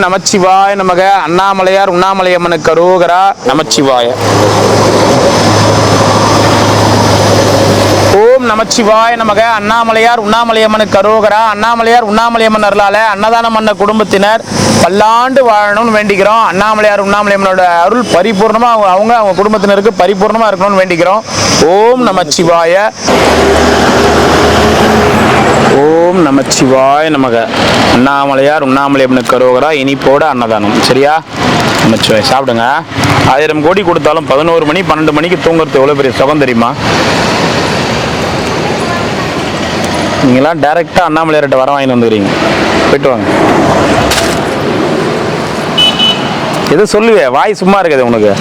நமச்சிவாய நமக. அண்ணாமலையார் உண்ணாமலையம்மனுக்கு அரோகரா. நமச்சிவாய. ஓம் நமச்சிவாய நமக. அண்ணாமலையார் உண்ணாமலையம்மனுக்கு அரோகரா. அண்ணாமலையார் உண்ணாமலையம்மன் அருளால அன்னதானம் பண்ண குடும்பத்தினர் பல்லாண்டு வாழணும்னு வேண்டிக்கிறோம். அண்ணாமலையார் உண்ணாமலையம்மனோட அருள் பரிபூர்ணமா அவங்க குடும்பத்தினருக்கு பரிபூர்ணமா இருக்கணும்னு வேண்டிக்கிறோம். ஓம் நமச்சிவாய. ஓம் நமச்சிவாய நமக. அண்ணாமலையார் உண்ணாமலையம்மனுக்கு அரோகரா. இனிப்போட அன்னதானம். சரியா? நமச்சிவாய. சாப்பிடுங்க. 1000 கோடி கொடுத்தாலும் 11 மணி 12 மணிக்கு தூங்குறது எவ்வளோ பெரிய சுகம் தெரியுமா? நீங்களாம் டைரெக்டாக அண்ணாமலையார்கிட்ட வர வாங்கிட்டு வந்துக்கிறீங்க. போயிட்டு வாங்க. எது சொல்லுவே? வாய் சும்மா இருக்குது உனக்கு.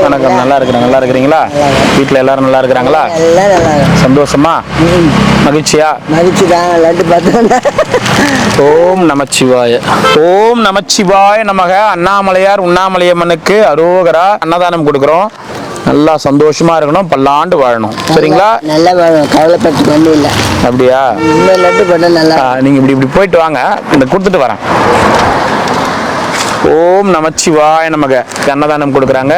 வணக்கம். நல்லா இருக்கிறேன். நல்லா இருக்கிறீங்களா? வீட்டில் எல்லாரும் நல்லா இருக்கிறாங்களா? சந்தோஷமா? மகிழ்ச்சியா? மகிழ்ச்சி தான். லட்டு பார்த்தா. ஓம் நமச்சிவாய. ஓம் நமச்சிவாய நமக. அண்ணாமலையார் உண்ணாமலையம்மனுக்கு அரோகரா. அன்னதானம் கொடுக்குறோம். நல்லா சந்தோஷமா இருக்கணும். பல்லாண்டு வாழணும். சரிங்களா? நல்லா வாழணும். கவலைப்பட்டு கொண்டு இல்லை. அப்படியா? இந்த லட்டு பண்ண நல்லா. நீங்க இப்படி போயிட்டு வாங்க. இந்த கொடுத்துட்டு வரேன். ஓம் நமச்சிவாய நமக. அன்னதானம் கொடுக்குறாங்க.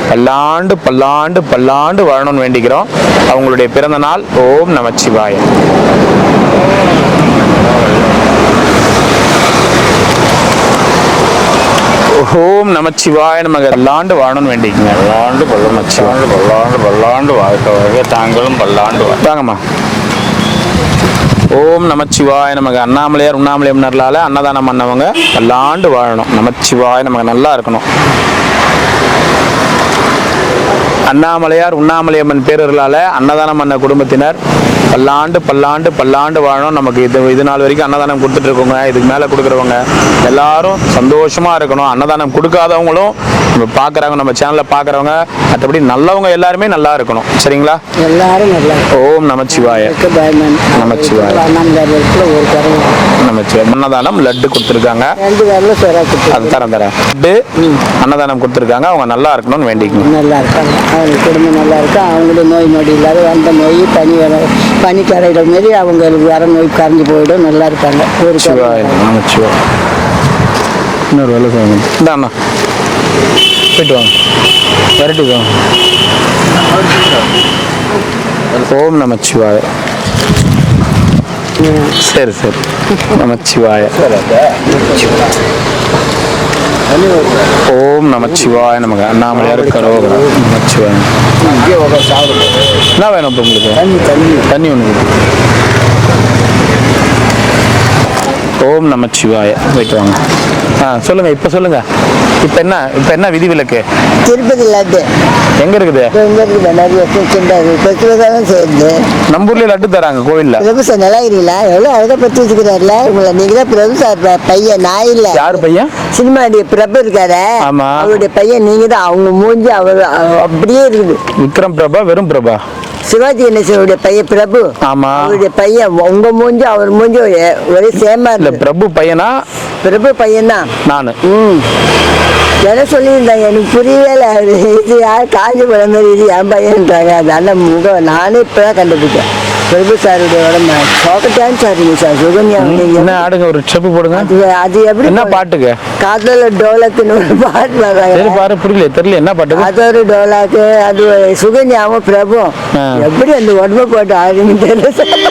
பல்லாண்டு பல்லாண்டு பல்லாண்டு வாழணும்னு வேண்டிக்கிறோம். அவங்களுடைய பிறந்த நாள். ஓம் நமச்சிவாய. ஓம் நமச்சிவாய நமக. பல்லாண்டு வாழணும்னு வேண்டிக்கங்க. பல்லாண்டு பல்லாண்டு பல்லாண்டு பல்லாண்டு வாழ்க்கை தாங்களும் பல்லாண்டு வாங்கம்மா. ஓம் நமச்சிவாய நமக. அண்ணாமலையார் உண்ணாமலையம்மனால அன்னதானம் பண்ணவங்க பல்லாண்டு வாழணும். நமச்சிவாய நமக. நல்லா இருக்கணும். அண்ணாமலையார் உண்ணாமலையம்மன் பேரர்களால அன்னதானம் பண்ண குடும்பத்தினர் பல்லாண்டு பல்லாண்டு பல்லாண்டு வாழணும். நமக்கு இது நாள் வரைக்கும் அன்னதானம் கொடுத்துட்டு இருக்கோங்க. இதுக்கு மேலே கொடுக்குறவங்க எல்லாரும் சந்தோஷமா இருக்கணும். அன்னதானம் கொடுக்காதவங்களும் நம்ம பார்க்குறாங்க, நம்ம சேனலில் பார்க்குறவங்க, மற்றபடி நல்லவங்க எல்லாருமே நல்லா இருக்கணும். சரிங்களா? எல்லாரும் நல்லா. ஓம் நமச்சிவாய. நமச்சிவாய. நமச்சிவாய. அன்னதானம் லட்டு கொடுத்துருக்காங்க. அது தரேன். லட்டு அன்னதானம் கொடுத்துருக்காங்க. அவங்க நல்லா இருக்கணும்னு வேண்டிக்கணும். நல்லா இருக்காங்க. அவங்க குடும்பம் நல்லா இருக்கு. அவங்களும் நோய் நொடி இல்லாத வந்த நோய் பனி கரைகள் மாரி அவங்களுக்கு வர நோய் கரைஞ்சி போயிடும். நல்லா இருக்காங்க. ஒரு சிவாய. நமச்சிவாய. இன்னொரு வேலை செய்யணும். இந்த அண்ணா போயிட்டு வாங்க. விரட்டி வாங்க. ஓம் நமச்சிவாய. சரி சரி. நமச்சிவாய. ஓம் நமச்சிவாய நமக. அண்ணாமலையாருக்கு அரோகரா. நமச்சிவாய. என்ன வேணும் இப்போ உங்களுக்கு? தண்ணி ஒன்று. ஓம் நமச்சிவாய. போயிட்டு வாங்க. சொல்லுங்க. இப்ப சொல்லுங்க. இப்ப என்ன விதிவிலக்கு? திருப்பதி லட்டு எங்க இருக்குது? நம்பூர்ல லட்டு தராங்க கோவில்ல. பிரபு சார் நல்லா இருக்கீங்களா? எவ்வளவு அழகா பத்தி வச்சுக்கிறாருல உங்களை. நீங்க தான் பிரபு சார் பையன். நான் இல்ல. யாரு பையன்? சினிமா பிரபு இருக்காரு. ஆமா. அவருடைய பையன் நீங்க தான். அவங்க மூஞ்சி அவர் அப்படியே இருக்குது. விக்ரம் பிரபா? வெறும் பிரபா? சிவாஜி கணேசனுடைய பையன் பிரபு. ஆமா. அவருடைய பையன். உங்க மூஞ்சி அவர் மூஞ்சி ஒரே சேமா இல்ல. பிரபு பையனா? பிரபு பையன் தான். நானு என்ன சொல்லியிருந்தாங்க எனக்கு புரியவே இல்லை. இது யார் காஞ்சி படம் மாதிரி இது என் பையன்றாங்க. அது அந்த முகம் நானே இப்பதான் கண்டுபிடிச்சேன். பிரபு சாருடைய உடம்பு சோக்கட்டான்னு சாருங்க சார். சுகன்யா என்ன ஆடுங்க. ஒரு ஸ்டெப் போடுங்க. அது எப்படி? என்ன பாட்டுக்கு? காதல டோலக்குன்னு ஒரு பாட்டு வர்றாங்க. பாரு புரியல தெரியல என்ன பாட்டு. அது ஒரு டோலாக்கு. அது சுகன்யாவும் பிரபு எப்படி அந்த உடம்பு போட்டு ஆடுங்க தெரியல.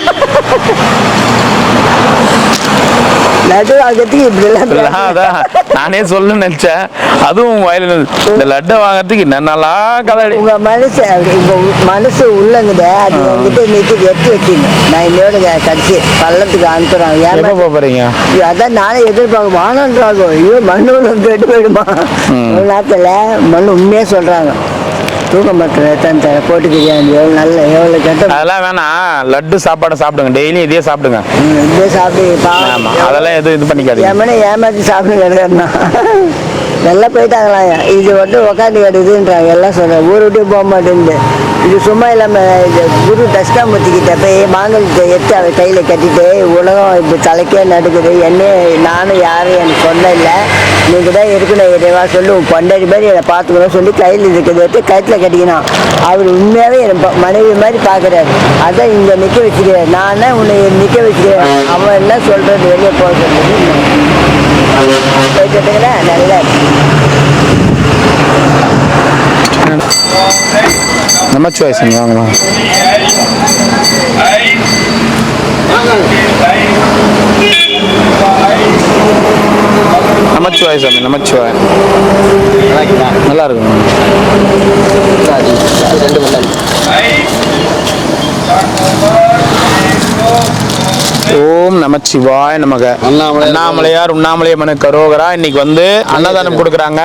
லட்டு வாங்கிறதுக்கு இப்படிலாம் நானே சொல்ல நினைச்சேன். அதுவும் வயலில் இந்த லட்டை வாங்கறதுக்கு நல்லா கதை. உங்க மனசு உள்ளங்குத அது வந்துட்டு இன்னைக்கு எடுத்து வச்சுங்க. நான் என்னோட கட்சி பள்ளத்துக்கு அனுப்புறாங்க. ஏன் போறீங்க? அதான் நானே எதிர்பார்க்க வானன்றாங்க. ஐயோ மண்ணு கெட்டு போயிடுமா நேரத்துல. மண்ணு உண்மையா சொல்றாங்க. தூக்க மாட்டேன் போட்டு பிரியாணி நல்ல எவ்வளோ கெட்ட. அதெல்லாம் வேணாம். லட்டு சாப்பாடு சாப்பிடுங்க. டெய்லியும் இதே சாப்பிடுங்க. இதே சாப்பிடு. ஆமாம் அதெல்லாம் எதுவும் இது பண்ணிக்காது. ஏமாத்தி சாப்பிடுங்க. எல்லாம் போயிட்டாங்களாம். இது வந்து உக்காந்து எடுக்குதுன்றாங்க எல்லாம் சொல்கிறேன். ஊரை விட்டு போக மாட்டேங்குது. இது சும்மா இல்லாமல் இது குரு தட்சிணாமூர்த்திக்கிட்ட போய் மாங்கல்யத்தை எடுத்து அவர் கையில் கட்டிட்டு உலகம் இப்படி தலைக்கே நடுக்குது. என்ன நானும் யாரும் எனக்கு சொன்ன இல்லை, நீங்கள் தான் இருக்கணும் இறைவா சொல்லி உன் பொண்டாடி மாதிரி என்னை பார்த்துக்கணும் சொல்லி கையில் இருக்கிறத எடுத்து கட்டில் கட்டிக்கணும். அவர் உண்மையாகவே என் மனைவி மாதிரி பார்க்குறாரு. அதான் இங்கே நிற்க வச்சுக்கிறேன். நான் தான் உன்னை நிற்க வச்சுக்கிறேன். அவன் என்ன சொல்கிறது வெளியே போக சொல்கிறது போயிட்டுங்களா நல்லா நமச்சிவாய சாமி வாங்கலாம். நமச்சிவாய சாமி நமச்சிவாய. நல்லா இருக்கும். ஓம் நமச்சிவாய நமக. அண்ணாமலையார் உண்ணாமலையம்மனு கரோகரா. இன்னைக்கு வந்து அன்னதானம் கொடுக்குறாங்க.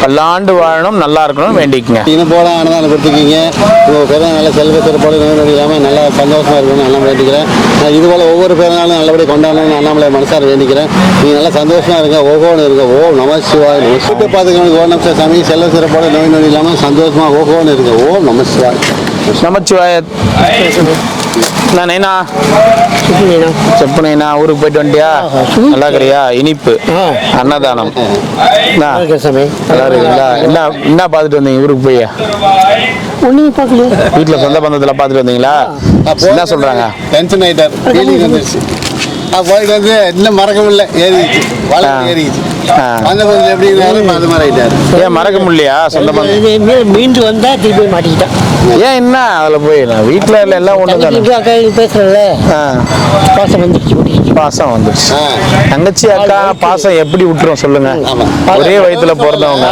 பல்லாண்டு வாழணும், நல்லா இருக்கணும் வேண்டிக்குங்க. இன்னும் போல அன்னதானம் கொடுத்துருக்கீங்க. உங்கள் பிறந்த நல்ல செல்வ சிறப்போடு நோய் இல்லாமல் நல்லா சந்தோஷமாக இருக்கணும்னு நல்லா வேண்டிக்கிறேன். நான் இதுபோல் ஒவ்வொரு பிறநாளும் நல்லபடியாக கொண்டாடணும்னு அண்ணாமலை மனசார வேண்டிக்கிறேன். நீங்கள் நல்லா சந்தோஷமாக இருங்க, ஓகோன்னு இருங்க. ஓம் நமசிவாய. சுட்டு பார்த்துக்கணும். ஓம் நம சாமி. செல்வ சிறப்போடு நோய் இல்லாமல் சந்தோஷமாக ஓகோன்னு இருங்க. ஓம் நமசிவாய. நமச்சிவாய. நைனா செப்புனா ஊருக்கு போயிட்டு வந்துட்டியா? நல்லா இருக்கிறியா? இனிப்பு அன்னதானம் நல்லா இருக்குங்களா? என்ன பார்த்துட்டு வந்தீங்க ஊருக்கு போய்? ஒன்றுமே பார்க்கல. வீட்டில் சொந்த பந்தத்தில் பார்த்துட்டு வந்தீங்களா? என்ன சொல்கிறாங்க? டென்ஷன் ஆகிட்டார். ஃபீலிங் வந்துருச்சு. போயிட்டு வந்து இன்னும் மறக்கவில்லை. ஏறிச்சு வளர்ந்து ஏறிச்சு. அந்த பந்தத்தில் எப்படி இருந்தாலும் அது மாதிரி ஆகிட்டார். ஏன் மறக்க முடியலையா? சொந்த பந்தம் மீண்டு வந்தா திருப்பி மாட்டிக்கிட்டான். ஏன் என்ன அதில் போய் வீட்டில் இல்லை எல்லாம் ஒன்று அக்கா பேசுறல பாசம் வந்துருச்சு. பாசம் வந்துருச்சு. தங்கச்சி அக்கா பாசம் எப்படி விட்டுரும் சொல்லுங்க? ஒரே வயிற்றுல பிறந்தவங்க.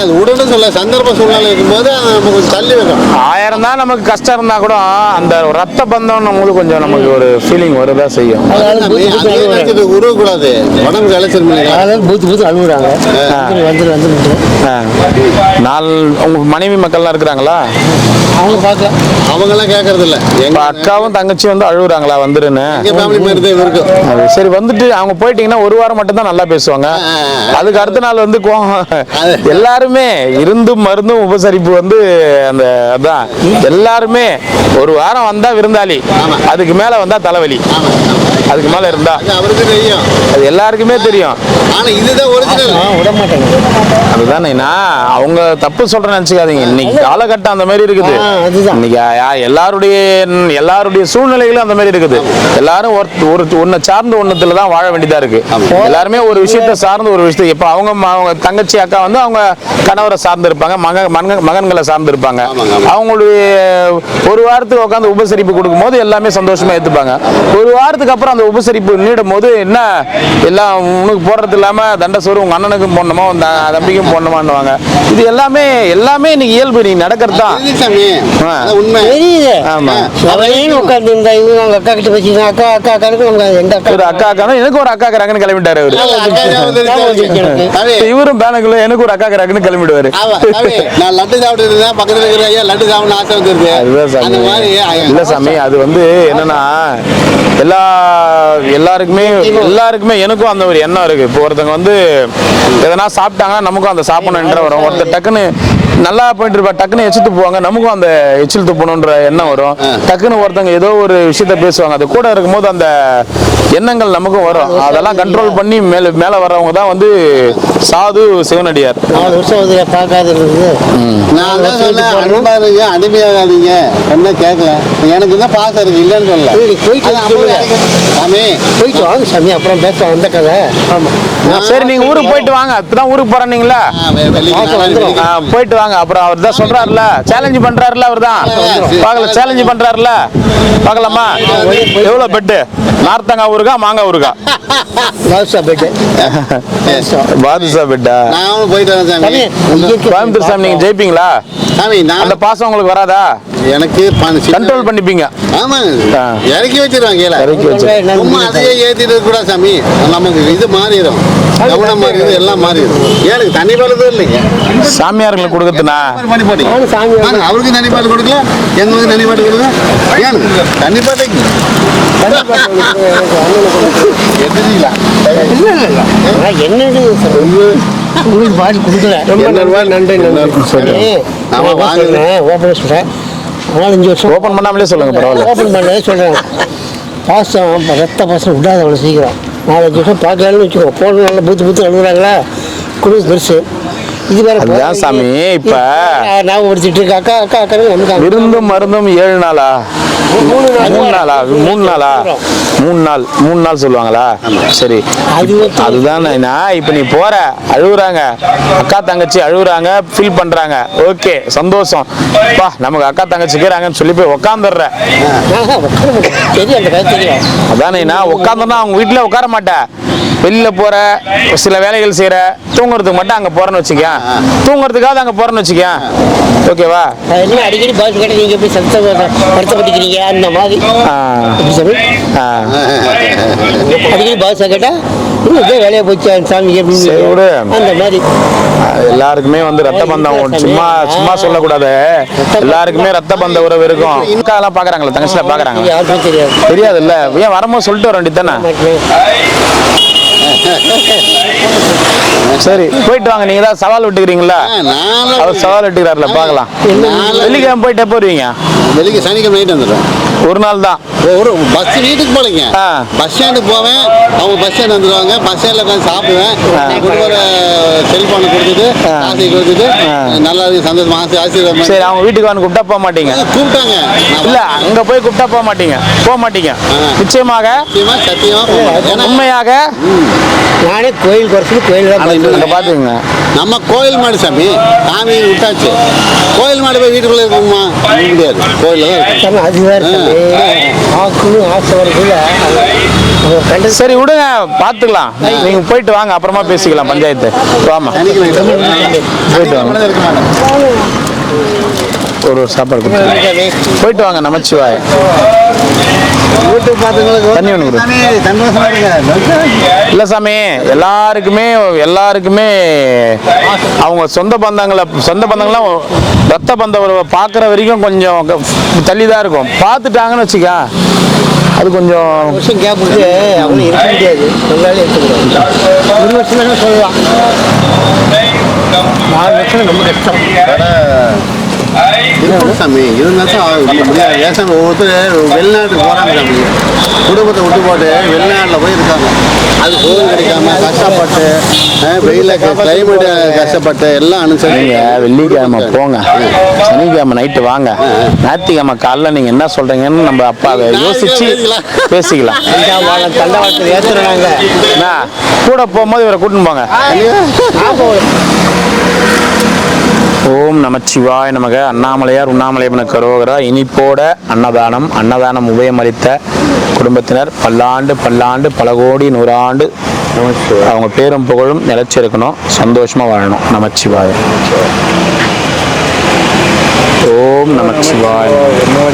அது உடனே சொல்ல சந்தர்ப்ப சூழ்நிலை இருக்கும்போது நமக்கு தள்ளி வைக்கும். 1000 தான் நமக்கு கஷ்டம் இருந்தா கூட அந்த ரத்த பந்தம் நமக்கு கொஞ்சம் நமக்கு ஒரு ஃபீலிங் வருதான் செய்யும். உருவக்கூடாது. உடம்பு கலைச்சிருந்தாங்க. அழுகுறாங்க. உங்க மனைவி மக்கள்லாம் இருக்கிறாங்களா? அவங்க பார்க்கலாம். அவங்கெல்லாம் கேட்கறது இல்லை. எங்க அக்காவும் தங்கச்சி வந்து அழுகுறாங்களா வந்துருன்னு? சரி வந்துட்டு அவங்க போயிட்டீங்கன்னா ஒரு வாரம் மட்டும் தான் நல்லா பேசுவாங்க. அதுக்கு அடுத்த நாள் வந்து எல்லாருமே இருந்தும் மருந்தும் உபசரிப்பு வந்து அந்த அதான் எல்லாருமே ஒரு வாரம் வந்தா விருந்தாளி, அதுக்கு மேல வந்தா தலைவலி, அதுக்கு மேல இருந்தா அவருக்கு தெரியும். அது எல்லாருக்குமே தெரியும். ஆனா இதுதான் ஒரிஜினல். விட மாட்டாங்க. அதுதானே அவங்க தப்பு சொல்றேன்னு நினைச்சுக்காதீங்க. இன்னைக்கு காலகட்டம் அந்த மாதிரி இருக்குது. இன்னைக்கு எல்லாருடைய சூழ்நிலைகளும் அந்த மாதிரி இருக்குது. எல்லாரும் ஒன்ன சார்ந்த ஒன்னத்துல தான் வாழ வேண்டியதா இருக்கு. எல்லாருமே ஒரு விஷயத்த சார்ந்து ஒரு விஷயத்தை இப்ப அவங்க தங்கச்சி அக்கா வந்து அவங்க கணவரை சார்ந்து இருப்பாங்க, மகன்களை சார்ந்து இருப்பாங்க. அவங்களுடைய ஒரு வாரத்துக்கு உட்காந்து உபசரிப்பு கொடுக்கும் போது எல்லாமே சந்தோஷமா ஏத்துப்பாங்க. ஒரு வாரத்துக்கு அப்புறம் அந்த உபசரிப்பு நீடும் போது என்ன எல்லாம் உனக்கு போடுறது இல்லாம தண்ட சோறு உங்க அண்ணனுக்கும் போடணுமா தம்பிக்கும் போடணுமான்னுவாங்க. இது எல்லாமே இன்னைக்கு இயல்பு. நீ நடக்கிறது தான் உண்மை. எனக்கு ஒரு அக்கா கிராக்குன்னு கிளம்பிட்டாரு அவரு. இவரும் பேனக்குள்ள எனக்கு ஒரு அக்கா கிராக்குன்னு கிளம்பிடுவாரு. நான் லட்டு சாப்பிட்டு பக்கத்துல இருக்கிற ஐயா லட்டு சாப்பிடணும் ஆசை வந்துருக்கு. இல்ல சாமி, அது வந்து என்னன்னா எல்லாருக்குமே எனக்கும் அந்த ஒரு எண்ணம் இருக்கு. இப்போ ஒருத்தவங்க வந்து எதனா சாப்பிட்டாங்கன்னா நமக்கும் அந்த சாப்பிடணுன்ற வரும். ஒருத்தர் டக்குன்னு நல்லா போயிட்டு இருப்பா, டக்குன்னு எச்சில் துப்புவாங்க, நமக்கும் அந்த எச்சில் துப்பணுன்ற எண்ணம் வரும். டக்குன்னு ஒருத்தவங்க ஏதோ ஒரு விஷயத்த பேசுவாங்க, அது கூட இருக்கும்போது அந்த எண்ணங்கள் நமக்கும் வரும். அதெல்லாம் கண்ட்ரோல் பண்ணி மேல வர்றவங்க தான் வந்து சாது சிவனடியார். 4 வருஷம் பார்க்காது. நான் தான் சொன்னேன் அடிமையாகாதீங்க. என்ன கேட்கல, எனக்கு தான் பாசம் இருக்கு இல்லைன்னு சொல்லல. போயிட்டு வாங்க சாமி, அப்புறம் பேச வந்த கதை. சரி நீங்க ஊருக்கு போயிட்டு வாங்க. இப்பதான் ஊருக்கு போறீங்களா? போயிட்டு வாங்க. அப்புறம் அவர் தான் சொல்றாருல, சேலஞ்சு பண்றாருல, அவர் தான் பார்க்கல சேலஞ்சு பண்றாருல, பார்க்கலாமா? எவ்வளவு பெட்டு? நார்த்தங்காய் ஊருக்கா மாங்காய் ஊருக்கா? பாதுஷா பெட்டா? கோயம்புத்தூர் சாமி நீங்க ஜெயிப்பீங்களா? அந்த பாசம் உங்களுக்கு வராதா? எனக்கு கண்ட்ரோல் பண்ணிப்பீங்க. ஆமா, இறக்கி வச்சிருவாங்க. அதையே ஏத்திட்டு கூட சாமி நமக்கு இது மாறிடும், கவனம் மாறிடுது, எல்லாம் மாறிடும். எனக்கு தண்ணி பாலதும் இல்லைங்க. சாமியார்களுக்கு கொடுக்குறதுனா அவருக்கு தண்ணி பால் கொடுக்கல, எங்களுக்கு தண்ணி பாட்டு கொடுக்கல. ஏன் தண்ணி பாட்டைக்கு என்னது உங்களுக்கு பாடி கொடுக்குறேன். ரொம்ப நன்றி. ஆமாம் வாங்க. ஓப்பன் சொல்கிறேன். 4-5 வருஷம் ஓப்பன் பண்ணாமலே சொல்லுங்க, பரவாயில்ல. ஓப்பன் பண்ணவே சொல்கிறேன். பாசம் ரத்த பாசம் விடாத அவ்வளோ சீக்கிரம். 4-5 வருஷம் பார்க்கலான்னு வச்சுக்கோ. போன நல்லா பூத்து அழுகுறாங்களா, குடும்பம் பெருசு. இது வேற அதுதான் சாமி. இப்ப நான் ஒடிச்சிட்டு இருக்கேன். அக்கா அக்கா அக்கா நமக்கு விருந்தும் மருந்தும் 7 நாளா 3 நாளா 3 நாளா 3 நாள் சொல்லுவாங்களா? சரி, அதுதான். இப்ப நீ போற, அழுகுறாங்க, அக்கா தங்கச்சி அழுகுறாங்க, ஃபீல் பண்றாங்க, ஓகே சந்தோஷம், பா நமக்கு அக்கா தங்கச்சிக்கிறாங்கன்னு சொல்லி போய் உட்காந்துடுற. அதானே, நான் உட்காந்துனா அவங்க வீட்டுல உட்கார மாட்டேன். வெளியில போற, சில வேலைகள் செய்யற, தூங்குறதுக்கு மட்டும் அங்க போறேன்னு வச்சுக்க, தூங்குறதுக்காவது அங்க போறேன்னு வச்சுக்க, ஓகேவா? அடிக்கடி பாஸ் கேட்ட நீங்க போய் வருத்தப்பட்டுக்கிறீங்க அந்த மாதிரி. அடிக்கடி பாஸ் கேட்டா வேலையை போச்சு சாமி அந்த மாதிரி. எல்லாருக்குமே வந்து ரத்த பந்தம் சும்மா சும்மா சொல்லக்கூடாது. எல்லாருக்குமே ரத்த பந்த உறவு இருக்கும். எல்லாம் பாக்குறாங்களா, தங்கச்சில பாக்குறாங்க? யாருக்கும் தெரியாது. தெரியாது இல்ல, ஏன் வரும்போது சொல்லிட்டு வர வேண்டியதானே? சரி, போயிட்டு வாங்க. நீங்க தான் சவால் விட்டுக்கிறீங்களா? அவர் சவால் விட்டுக்கிறாருல, பாக்கலாம். வெள்ளிக்கிழமை போயிட்டு எப்போ வருவீங்க? வெள்ளிக்கு சனிக்கிழமை நைட்டு வந்துடும். ஒரு நாள் தான். ஒரு பஸ் வீட்டுக்கு போலீங்க, பஸ் ஸ்டாண்டுக்கு போவேன். அவங்க பஸ் ஸ்டாண்ட் வந்துடுவாங்க. பஸ் ஸ்டாண்ட்ல உட்காந்து சாப்பிடுவேன். கொடுக்குற செல்போனை கொடுத்துட்டு காசை கொடுத்துட்டு நல்லா இருக்கு, சந்தோஷமா ஆசீர்வாதம். சரி, அவங்க வீட்டுக்கு வந்து கூப்பிட்டா போக மாட்டீங்க? கூப்பிட்டாங்க இல்ல, அங்க போய் கூப்பிட்டா போக மாட்டீங்க? போக மாட்டீங்க நிச்சயமாக? சத்தியமா உண்மையாக? நானே கோயில் குறைச்சி கோயில் தான் பாத்துங்க. நம்ம கோயில் மாடு சாமி, சாமி விட்டாச்சு. கோயில் மாடு போய் வீட்டுக்குள்ள இருக்குமா? முடியாது, கோயில்ல தான் இருக்கு. அது வேற ஆசை வரக்குள்ள. சரி விடுங்க, பாத்துக்கலாம். நீங்க போயிட்டு வாங்க, அப்புறமா பேசிக்கலாம். பஞ்சாயத்து வாமா, போயிட்டு வாங்க. ஒரு சாப்பாடு கொடுத்து போயிட்டு வாங்க. நமச்சிவாய். தண்ணி ஒன்று இல்ல சாமி, எல்லாருக்குமே அவங்க சொந்த பந்தங்கள்லாம் ரத்த பந்த உறவை பார்க்குற வரைக்கும் கொஞ்சம் தள்ளிதான் இருக்கும். பார்த்துட்டாங்கன்னு வச்சுக்க, அது கொஞ்சம் வருஷம் கேப் விட்டு அவங்களும் இருக்க முடியாது. உங்களால இருக்க முடியாது. 1 வருஷம் தானே சொல்லலாம். 4 வருஷம் ரொம்ப கஷ்டம் சாமி. இருந்தாலும் முடியாது. ஒவ்வொருத்தர் வெளிநாட்டுக்கு போறாங்க சாமி, குடும்பத்தை விட்டு போட்டு வெளிநாட்டில் போய் இருக்காங்க. அது சோறு கிடைக்காம கஷ்டப்பட்டு, வெயில கிளைமேட் கஷ்டப்பட்டு எல்லாம் அனுசரிங்க. வெள்ளிக்கிழமை போங்க, சனிக்கிழமை நைட்டு வாங்க, ஞாயிற்றுக்கிழமை காலைல நீங்க என்ன சொல்றீங்கன்னு நம்ம அப்பாவை யோசிச்சு பேசிக்கலாம். தண்டவாளத்தில் ஏற்றுறாங்க. கூட போகும்போது இவரை கூட்டின்னு போங்க. ஓம் நமச்சிவாய நமக. அண்ணாமலையார் உண்ணாமலையப்பன கரோகரா. இனிப்போட அன்னதானம் உபயமளித்த குடும்பத்தினர் பல்லாண்டு பல கோடி 100 ஆண்டு அவங்க பேரும் புகழும் நிலைச்சிருக்கணும், சந்தோஷமா வாழணும். நமச்சிவாய. ஓம் நமச்சிவாய.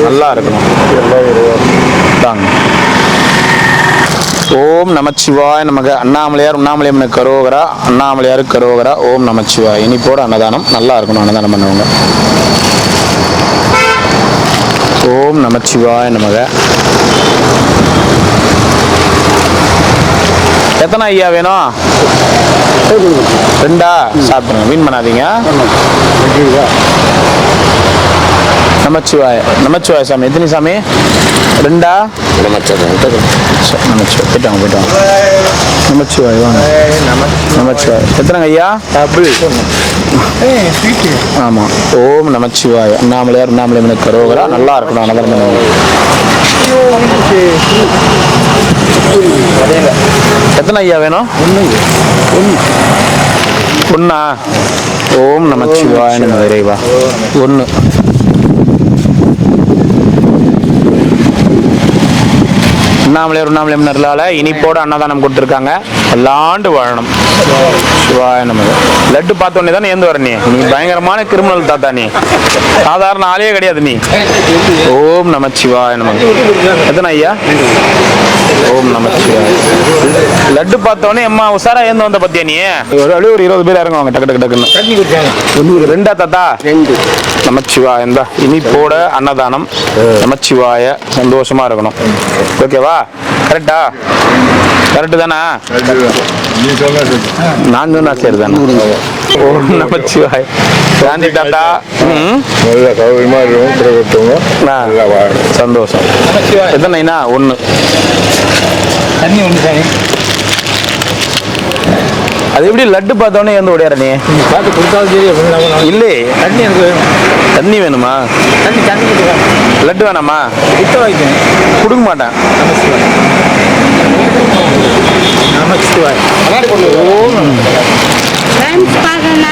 நல்லா இருக்கணும். தாங்க. ஓம் நமச்சிவாய நமக. அண்ணாமலையார் உண்ணாமலையம்மன கரோகரா. அண்ணாமலையார் கரோகரா. ஓம் நமச்சிவாய. இனிப்போட அன்னதானம். நல்லா இருக்கணும் அன்னதானம் பண்ணுவாங்க. ஓம் நமச்சிவாய நமக. எத்தனை ஐயா வேணும்? 2 சாப்பிடுங்க, வீண் பண்ணாதீங்க. நமச்சிவாய. நமச்சிவாய சாமி. எத்தனை சாமி? 2 நமச்சிவாய. போயிட்டாங்க. நமச்சிவாய வாங்க. நமச்சிவாய. எத்தனைங்க ஐயா? ஆமா. ஓம் நமச்சிவாய. அண்ணாமலையார் உண்ணாமலையம்மன கரோகரா. நல்லா இருக்கணும் அன்னதானம். எத்தனை ஐயா வேணும்? 1. ஓம் நமச்சிவாய நம. இறைவா 1. உண்ணாமலையம்மனால இனிப்போட அன்னதானம் கொடுத்துருக்காங்க. பல்லாண்டு வாழணும். சிவாய நமக. லட்டு பார்த்தோன்னே தானே ஏந்து வர நீ பயங்கரமான கிரிமினல் தாத்தா. நீ சாதாரண ஆளே கிடையாது நீ. ஓம் நமச்சிவாய நமக. எத்தனை ஐயா? ஓம் நமச்சிவாய. லட்டு பார்த்தோன்னே அம்மா உசாரா ஏந்து வந்த பத்தியா நீ? ஒரு 20 பேர் இறங்குவாங்க டக்கு டக்குன்னு. 2 தாத்தா? 2. நமச்சிவாய. இந்த இனிப்போட அன்னதானம். நமச்சிவாய. சந்தோஷமா இருக்கணும். ஓகேவா? கரெக்டா? கரெக்டு தானா? நான் சொன்னா சரி தானே. ஓம் நமச்சிவாய். காந்தி தாத்தா நல்ல சௌகரியமா இருக்கும். சந்தோஷம். எத்தனைனா? 1 தண்ணி ஒன்று சாமி. அது எப்படி லட்டு பார்த்தோன்னே எந்த ஓடியார நீ பார்த்து கொடுத்தாலும் சரி. இல்லை தண்ணி எனக்கு வேணும். தண்ணி வேணுமா? தண்ணி லட்டு வேணாமா? கிட்ட வைக்கணும். கொடுக்க மாட்டேன்.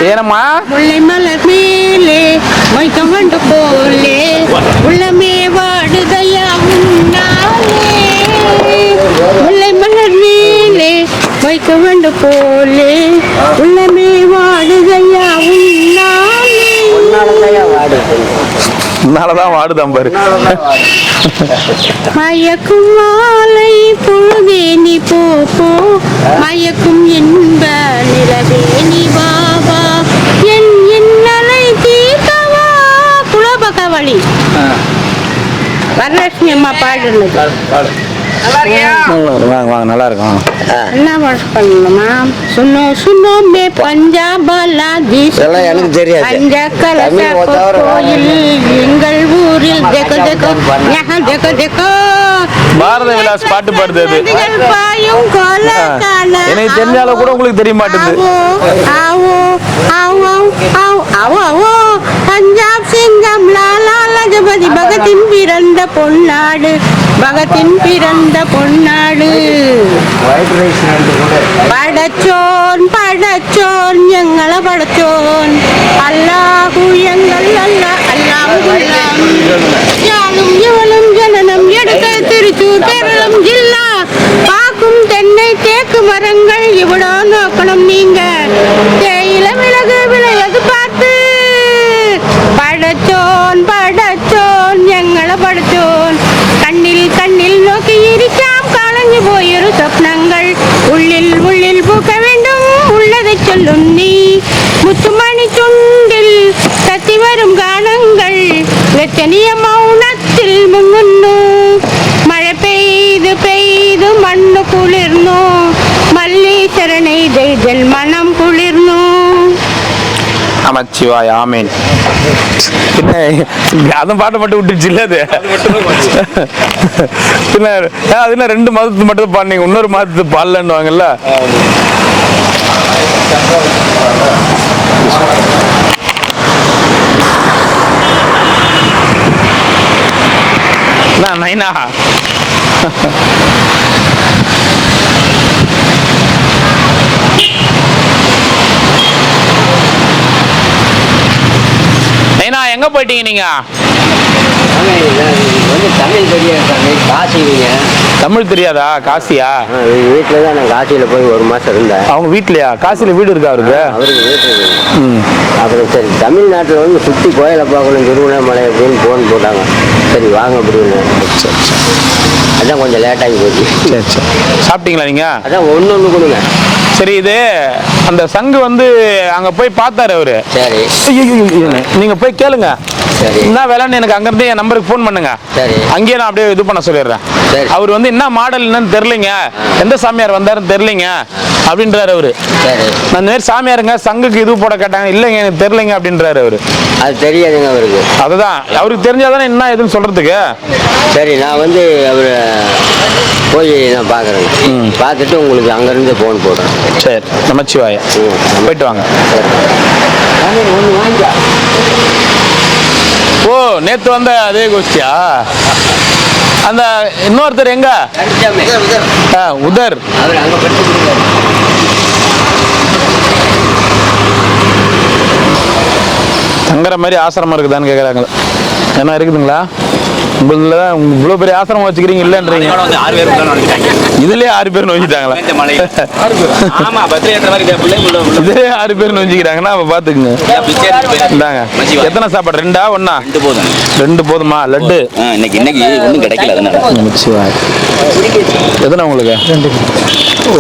ஏனம்மா? முல்லை மலர் மேலே மொய்க்க வண்டு போலே உள்ளமே வாடுதையா உன்னாலே. முல்லை மலர் மேலே மொய்க்க வண்டு போலே உள்ளமே வாடுதையா உன்னாலே. உன்னாலதான் வாடுதான் பாரு. மயக்கும் மாலை பொழுதே நீ போ போ, மயக்கும் என்ப நிலவே நீ வா வா, என் இன்னலை தீர்க்கவா. குலபகவழி வரலட்சுமி அம்மா பாடுறது. வாங்க வாங்க, நல்லா இருக்கும். என்ன பண்ணணுமா? சுனோ சுனோ மே பஞ்சாபலா தீஸ் எனக்கு தெரியாது. பஞ்ச கலச கோயில் எங்கள் ஊரில் தேக்கோ தேக்கோ யஹா தேக்கோ தேக்கோ. பாரத விலாஸ் பாட்டு பாடுது அது. பாயும் கோல கால எனக்கு தெரிஞ்சாலும் கூட உங்களுக்கு தெரிய மாட்டேங்குது. ஆவோ ஆவோ ஆவோ ஆவோ ஆவோ. பஞ்சாப் சிங்கம் லாலா லஜபதி பகத்தின் பிறந்த பொன்னாடு, பகத்தின் பிறந்த பொன்னாடு. படைச்சோன் படைச்சோன் எங்களை படைச்சோன் அல்லாஹு எங்கள் அல்லா அல்லாஹு யாரும் இவளும் ஜனனம் எடுக்க திருச்சூர் கேரளம் ஜில்லா பாக்கும் தென்னை தேக்கு மரங்கள் இவ்வளோ நோக்கணும் நீங்க தேயில மிளகு விளையது பார்த்து. படைச்சோன் படைச்சோன் எங்களை படைச்சோன் கண்ணில் கண்ணில் நோக்கி இருக்காம் களைஞ்சு போயிரு சொப்னங்கள் உள்ளில் உள்ளில் பூக்க வேண்டும் உள்ளதை சொல்லும் நீ. முத்துமணி சுண்டில் தத்தி வரும் கானங்கள் லட்சணிய மௌனத்தில் முங்குன்னு. மழை பெய்து பெய்து மண்ணு குளிர்னோ, மல்லீஸ்வரனை தெய்தல் மனம் குளிர்னோ. நமச்சிவாய். ஆமேன். பின்ன அதுவும் பாட்டை மட்டும் விட்டுருச்சு இல்ல அது? பின்ன அது என்ன 2 மாதத்துக்கு மட்டும் பாடுனீங்க, இன்னொரு மாதத்துக்கு பாடலன்னு வாங்கல்ல. நைனா நைனா எங்க போயிட்டீங்க நீங்க? தமிழ் தெரியாது, காசிங்க. தமிழ் தெரியாதா? காசியா? வீட்டில் தான் நான் காசியில் போய் 1 மாதம் இருந்தேன். அவங்க வீட்லயா? காசியில வீடு இருக்கா அவருக்கு? அவருக்கு வீட்டு அப்புறம் சரி தமிழ்நாட்டில் வந்து சுற்றி கோயிலை பார்க்கணும் திருவண்ணாமலை அப்படின்னு ஃபோன் போட்டாங்க. சரி வாங்க அப்படின்னு. அதான் கொஞ்சம் லேட்டாகி போச்சு. சரி சரி. சாப்பிட்டீங்களா நீங்க? அதான் ஒன்று கொடுங்க. சரி, இது அந்த சங்கு வந்து அங்க போய் பார்த்தாரு அவரு. சரி நீங்க போய் கேளுங்க. சரி என்ன வேலைன்னு எனக்கு அங்கிருந்து என் நம்பருக்கு ஃபோன் பண்ணுங்க. சரி அங்கேயே நான் அப்படியே இது பண்ண சொல்லிடுறேன். அவர் வந்து என்ன மாடல் என்னன்னு தெரியலைங்க, எந்த சாமியார் வந்தாருன்னு தெரியலைங்க அப்படின்றாரு அவரு. சரி நான் இந்த மாதிரி சாமியாருங்க சங்குக்கு இது போட கேட்டாங்க, இல்லைங்க எனக்கு தெரியலைங்க அப்படின்றாரு அவரு. அது தெரியாதுங்க அவருக்கு. அதுதான் அவருக்கு தெரிஞ்சாதானே என்ன எதுன்னு சொல்றதுக்கு. சரி நான் வந்து அவரை போய் நான் பார்க்குறேங்க. பார்த்துட்டு உங்களுக்கு அங்கேருந்து ஃபோன் போடுறேன். சரி நமச்சிவாய. போயிட்டு வாங்க. ஒன்று வாங்கிக்கா. ஓ நேத்து வந்த அதே கோஷ்டியா? அந்த இன்னொருத்தர் எங்க? உதர். அவர் அங்கே படிச்சு கொடுத்தாரு. தங்குற மாதிரி ஆசிரமம் இருக்குதான்னு கேட்குறாங்க. என்ன இருக்குதுங்களா? உங்கள இவ்வளோ பெரிய ஆசிரமம் வச்சுக்கிறீங்க இல்லைன்றீங்க. இதுலயே 6 பேர் நோஞ்சிட்டாங்களா? இதே 6 பேர் நோஞ்சிக்கிறாங்கன்னா அப்ப பாத்துக்குங்க. இந்தாங்க. எத்தனை சாப்பாடு? 2ஆ 1ஆ? 2 போதுமா? லட்டு இன்னைக்கு ஒன்றும் கிடைக்கல. நமச்சிவாய். எத்தனை உங்களுக்கு? 2.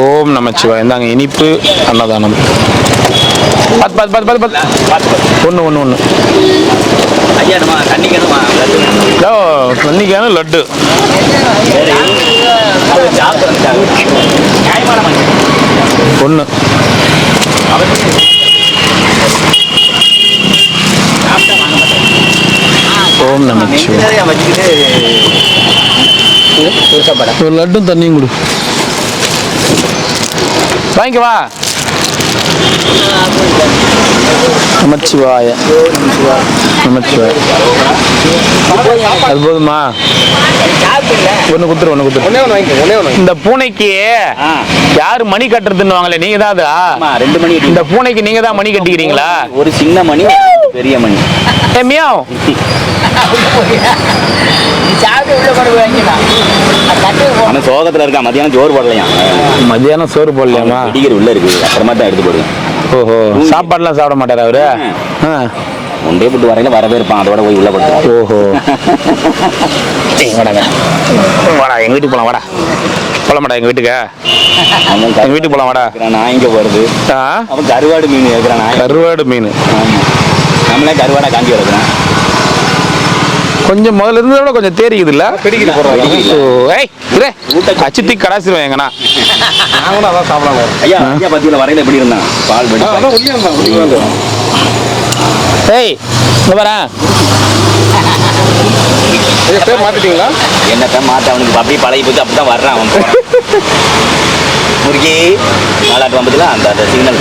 ஓம் நமச்சிவாய். இந்தாங்க இனிப்பு அன்னதானம். ஒன்று தண்ணிக்கான லட்டு. லட்டு ஒன்று ஓம் நமச்சிவாய. ஒரு லட்டும் தண்ணியும் கொடு. வாங்கிக்க வா. நமச்சிவாய நமச்சிவாய. அது போதுமா? ஒன்று குத்துரு, ஒன்று குத்துரு. இந்த பூனைக்கு யாரு மணி கட்டுறதுன்னு நீங்க தான் அதா? 2 மணி. இந்த பூனைக்கு நீங்க தான் மணி கட்டிக்கிறீங்களா? ஒரு சின்ன மணி, பெரிய மணி. மியாவ். ஆனா சோகத்துல இருக்கா. மத்தியானம் சோறு போடலையா? மத்தியானம் சோறு போடலையாமா? டிகிரி உள்ள இருக்கு, அப்புறமா தான் எடுத்து போடுவேன். ஓஹோ, சாப்பாடுலாம் சாப்பிட மாட்டாரு அவரு? ஒன்றே போட்டு வரையில வரவே இருப்பான், அதோட போய் உள்ள படுத்துறான். ஓஹோ. வாடா எங்க வீட்டுக்கு போலாம். வாடா போல மாட்டா எங்க வீட்டுக்கு. எங்க வீட்டுக்கு போலாம் வாடா. நான் இங்க போறது. அவன் கருவாடு மீன் இருக்கிறான். கருவாடு மீன். நம்மளே கருவாடா காஞ்சி வளர்க்குறேன். கொஞ்சம் முதல்ல இருந்ததை விட கொஞ்சம் தேரிக்குது இல்ல? பிடிக்கல அச்சித்தி கடாசிடுவேன் எங்கண்ணா. ஐயா ஐயா பத்தியில வரையில எப்படி இருந்தான்? பால் படி ஏய் இங்க வரேன். மாத்திட்டீங்களா? என்னத்தான் மாத்த, அவனுக்கு அப்படியே பழகி போச்சு, அப்படிதான் வர்றான் அவன். முருகி மாலாட்டு வம்பதுல அந்த சிக்னல்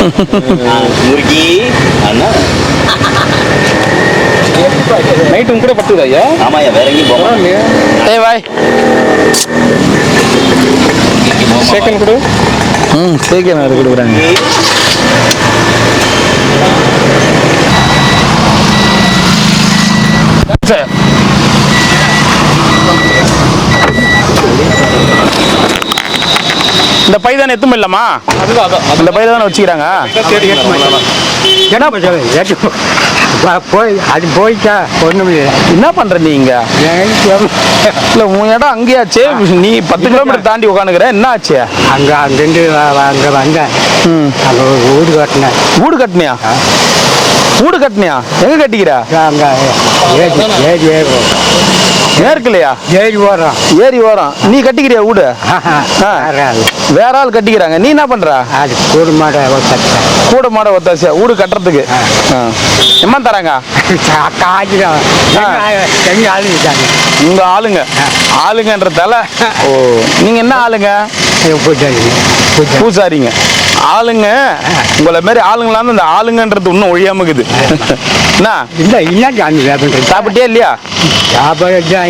முருகி அண்ணா நைட்டும் கூட பட்டுதா ஐயா? ஆமாய்யா, வேற எங்கேயும் போகலாம். ஏய் வாய் சேக்கன் கொடு. சேக்கன் அது கொடுக்குறாங்க. இந்த பை தானே எத்தும் இல்லம்மா? இந்த பையில தானே வச்சுக்கிறாங்க. போய் அது போயிட்டா ஒண்ணும் என்ன பண்ற நீங்க? இல்ல உன் இடம் அங்கேயாச்சு, நீ 10 கிலோமீட்டர் தாண்டி உட்காந்துக்கிற. என்ன ஆச்சு அங்க? அங்கிருந்து அங்க வந்தேன். அங்க வீடு கட்டினேன். வீடு கட்டினியா? வீடு கட்டினியா? எங்க கட்டிக்கிற? அங்க ஏறி நேர்க்கலையா? ஏறி ஓரம். ஏறி ஓரம். நீ கட்டிக்கிறியா வீடு? வேற ஆள் கட்டிக்கிறாங்க, நீ என்ன பண்ற? அது கூட மாட ஒத்தாசியா வீடு கட்டுறதுக்கு எம்மா தராங்க? உங்க ஆளுங்க ஆளுங்கன்றதால. ஓ, நீங்க என்ன ஆளுங்க? பூசாரிங்க. ஆளுங்க உங்களை மாதிரி ஆளுங்களாம் இந்த ஆளுங்கன்றது இன்னும் ஒழியாம இருக்குது. என்ன சாப்பிட்டே இல்லையா?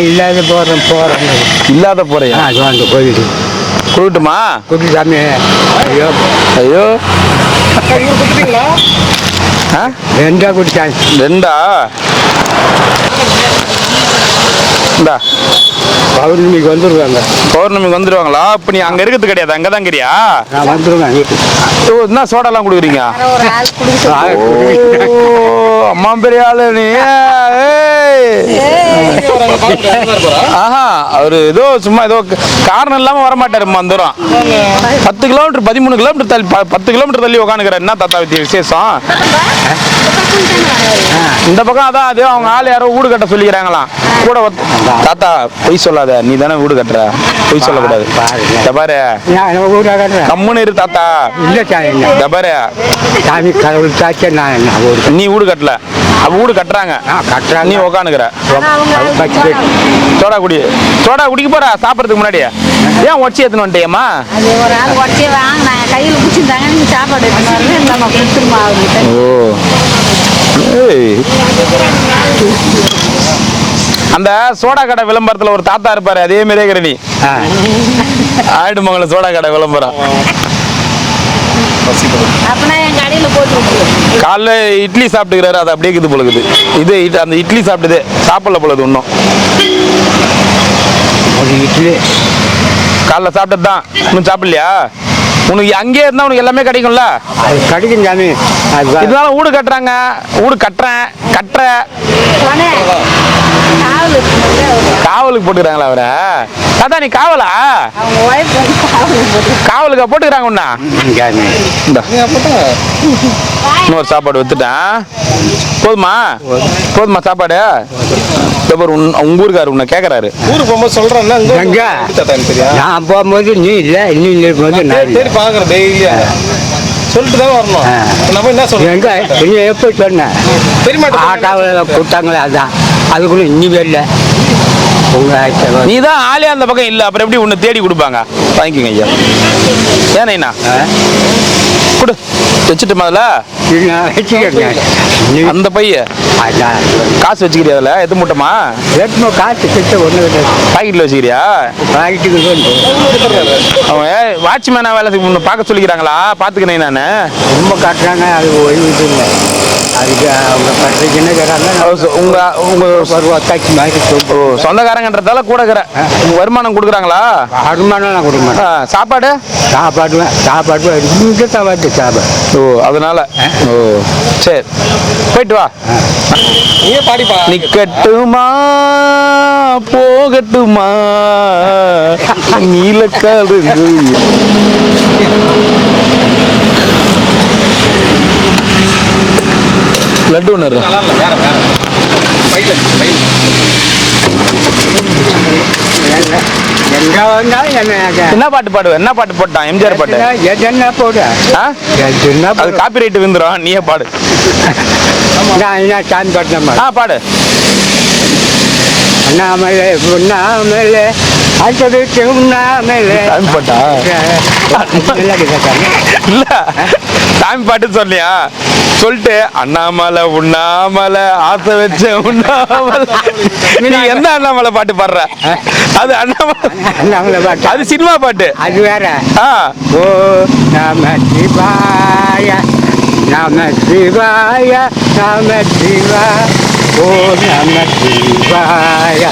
இல்லாத போறேன் இல்லாத போறியா? அந்த கோயில் கூட்டுமா? கூட்டு சாமி. ஐயோ ஐயோ. ரெண்டா குடிச்சாங்க. ரெண்டா? இந்தா பௌர்ணமிக்கு வந்துருவாங்க. பௌர்ணமிக்கு வந்துருவாங்களா? இப்ப நீ அங்க இருக்கிறது கிடையாது, அங்கதான் கிரியா? நான் வந்துருவேன். என்ன சோடா எல்லாம் குடுக்குறீங்க? அம்மா பெரிய ஆளு நீ. ஆஹா, அவரு ஏதோ சும்மா ஏதோ காரணம் இல்லாம வரமாட்டாரு. அந்த தூரம் 10 கிலோமீட்டர் 13 கிலோமீட்டர் தள்ளி 10 கிலோமீட்டர் தள்ளி உட்காந்துக்கிறார். என்ன தாத்தா விசேஷம்? இந்த பக்கம் அதான் அது அவங்க ஆள் யாரோ வீடு கட்ட சொல்லிக்கிறாங்களாம் கூட. தாத்தா பொய் சொல்லாத, நீ தானே வீடு கட்டுற, பொய் சொல்லக்கூடாது. பாரு கம்முன்னு இரு தாத்தா. இல்ல பாரு சாமி கடவுள் தாச்சே. நீ வீடு கட்டல, அவ வீடு கட்டுறாங்க. நீ உக்காந்துக்கிற. சோடா குடி. சோடா குடிக்க போற சாப்பிட்றதுக்கு முன்னாடி ஏன் ஒச்சி எடுத்துன்னு வந்துட்டியம்மா? ஓ, அந்த சோடா கடை விளம்பரத்துல ஒரு தாத்தா இருப்பாரு, அதே மாதிரியே இருக்கிற நீ. ஆயிடுமங்கலம் சோடா கடை விளம்பரம். காலைல இட்லி சாப்பிட்டுக்கிறாரு, அது அப்படியே இருக்குது பொழுது. இது அந்த இட்லி சாப்பிட்டதே சாப்பிடல பொழுது இன்னும். இட்லி காலைல சாப்பிட்டது தான், இன்னும் சாப்பிடலையா? உனக்கு அங்கேயே இருந்தா உனக்கு எல்லாமே கிடைக்கும்ல? கிடைக்கும் சாமி. இதனால வீடு கட்டுறாங்க. வீடு கட்டுற காவலுக்கு போட்டுக்கிறாங்களா அவரை? தாத்தா நீ காவலா? காவலுக்கா போட்டுக்கிறாங்க உன்ன? இன்னொரு சாப்பாடு வித்துட்டேன். போதுமா போதுமா சாப்பாடு? உங்க ஊருக்காரு உன்னை கேக்குறாரு. ஊருக்கு போகும்போது சொல்றேன்னா நான் போகும்போது நீ இல்லை இன்னும் இருக்கும்போது நான் சரி பாக்குறேன் டெய்லியா சொல்லிட்டு தான் வரணும். நம்ம என்ன சொல்றோம்? எங்க நீ எப்போ சொன்னேன் தெரியுமா? ஆட்டாவில் கொடுத்தாங்களே அதான் அதுக்குள்ள இன்னி இல்லை நீ தான் ஆளே அந்த பக்கம் இல்ல, அப்புறம் எப்படி உன்னை தேடி கொடுப்பாங்க? வாங்கிக்கோங்க ஐயா. ஏன்னா கொடு வச்சுட்டு முதல்ல அந்த பைய காசு வச்சுக்கிறியா? அதுல எது மூட்டமா காசு கிட்ட ஒண்ணு பாக்கெட்ல வச்சுக்கிறியா? பாக்கெட்டுக்கு அவங்க வாட்ச்மேனா வேலை பார்க்க சொல்லிக்கிறாங்களா? பாத்துக்கிறேன் நானு. ரொம்ப காட்டுறாங்க, அது ஓய்வு இல்லை. அதுக்கு அவங்க கட்டுறதுன்னு உங்க உங்க ஒத்தாச்சி மாதிரி சொந்தக்காரங்கன்றதால கூட வருமானம் கொடுக்குறாங்களா? வருமானம் கொடுக்க மாட்டேன். சாப்பாடு சாப்பாடு சாப்பாடு சாப்பாடு. ஓ அதனால. ஓ சரி போயிட்டு வா. நீயே பாடிப்பா. நிக்கட்டுமா போகட்டுமா நீலக்காடு. லட்டு ஒன்று வேற வேற என்ன பாட்டு பாடுவேன்? என்ன பாட்டு போட்டான்? எம்ஜிஆர் பாட்டு என்ன போடு. அது காப்பி ரைட் விந்துரும். நீயே பாடு. சாமி பாட்டு பாடு. அண்ணாமலை உண்ணாமலை அது உண்ணாமலை சாமி பாட்டா? இல்ல சாமி பாட்டு சொன்னியா? சொல்லிட்டு அண்ணாமலை உண்ணாமலை ஆசை வச்ச உண்ணாமலை. நீ எந்த அண்ணாமலை பாட்டு பாடுற? அது அண்ணாமலை பாட்டு, அது சினிமா பாட்டு. அது வேற. ஓ நம சிவாய நம சிவாய நம சிவாய ஓ நம சிவாய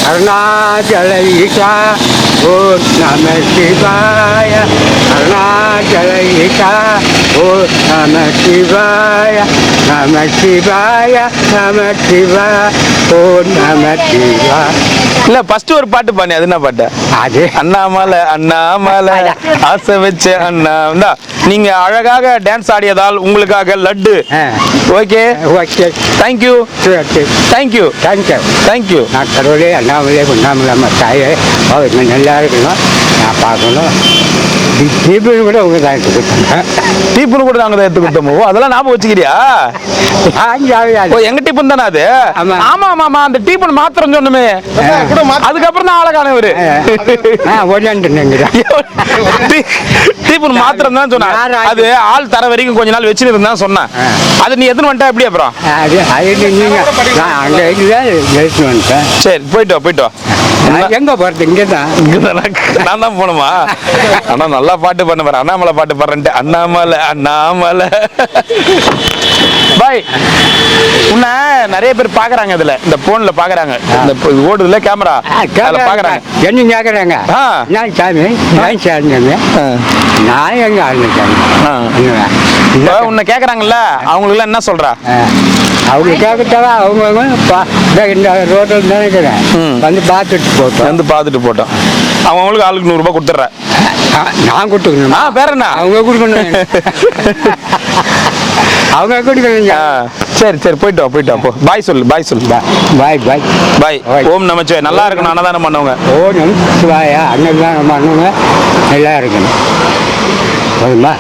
அருணாச்சல ஈஷா ஓ நம சிவாய அருணாச்சல ஈஷா ஓ நம சிவாய நம சிவாய நம சிவாய ஓ நம சிவாய. இல்ல ஃபர்ஸ்ட் ஒரு பாட்டு பாடி. அது என்ன பாட்டு? அது அண்ணாமலை அண்ணாமலை ஆசை வச்ச அண்ணா. நீங்க அழகாக டான்ஸ் ஆடியதால் உங்களுக்காக laddu. Okay okay thank you thank you thank you thank you. நான் கடவுளே அண்ணாமலே உண்ணாமலாம தாயே நல்லா இருக்கணும், நான் பார்க்கணும். தீபம் கூட உங்க தான் எடுத்து கொடுத்தாங்க. டீப்புன்னு கூட நாங்க தான் எடுத்து கொடுத்தோமோ? அதெல்லாம் ஞாபகம் வச்சுக்கிறியா? எங்க டீப்புன்னு தானே அது? ஆமா ஆமா அந்த டீப்புன்னு மாத்திரம் சொன்னமே. அதுக்கப்புறம் தான் ஆளக்கானவரு டீப்புன்னு மாத்திரம் தான் சொன்ன. அது ஆள் தர வரைக்கும் கொஞ்ச நாள் வச்சுன்னு இருந்தா சொன்னேன். அது நீ எத்தனை வந்துட்டா எப்படி? அப்புறம் சரி போயிட்டு வா போயிட்டு வா. எங்க போறது? இங்கதான் நான் தான் போகணுமா? ஆனா நல்லா பாட்டு பண்ண பாரு. அண்ணாமலை பாட்டு பாடுறேன்ட்டு அண்ணாமலை அண்ணாமலை. பாய். உன்ன நிறைய பேர் பாக்குறாங்க, இதுல இந்த போன்ல பாக்குறாங்க, இந்த ஓடுதுல கேமரா பாக்குறாங்க. என்ன கேக்குறாங்க? நான் சாமி நான் சேர்ந்தேன், நான் எங்க ஆரம்பிச்சாங்க உன்னை கேக்குறாங்கல்ல, அவங்களுக்கு எல்லாம் என்ன சொல்றா? அவங்க கேட்கட்டாவா? அவங்க இந்த ரோட்டில் நினைக்கிறேன் வந்து பார்த்துட்டு போட்டோம். அவங்களுக்கு ஆளுக்கு 100 ரூபாய் கொடுத்துட்றேன். நான் கொடுத்துக்கணும். வேற என்ன? அவங்க கொடுக்கணும். அவங்க கொடுக்கணுங்க. சரி சரி போயிட்டு வா போயிட்டு வா. போ பாய் சொல்லு. பாய் சொல்லு. பாய் பாய் பாய். ஓம் நமச்சிவாய. நல்லா இருக்கணும், அன்னதானம் பண்ணவங்க. ஓம் நமச்சிவாய அன்னதானம் பண்ணுங்க, நல்லா இருக்கணும். போதுமா?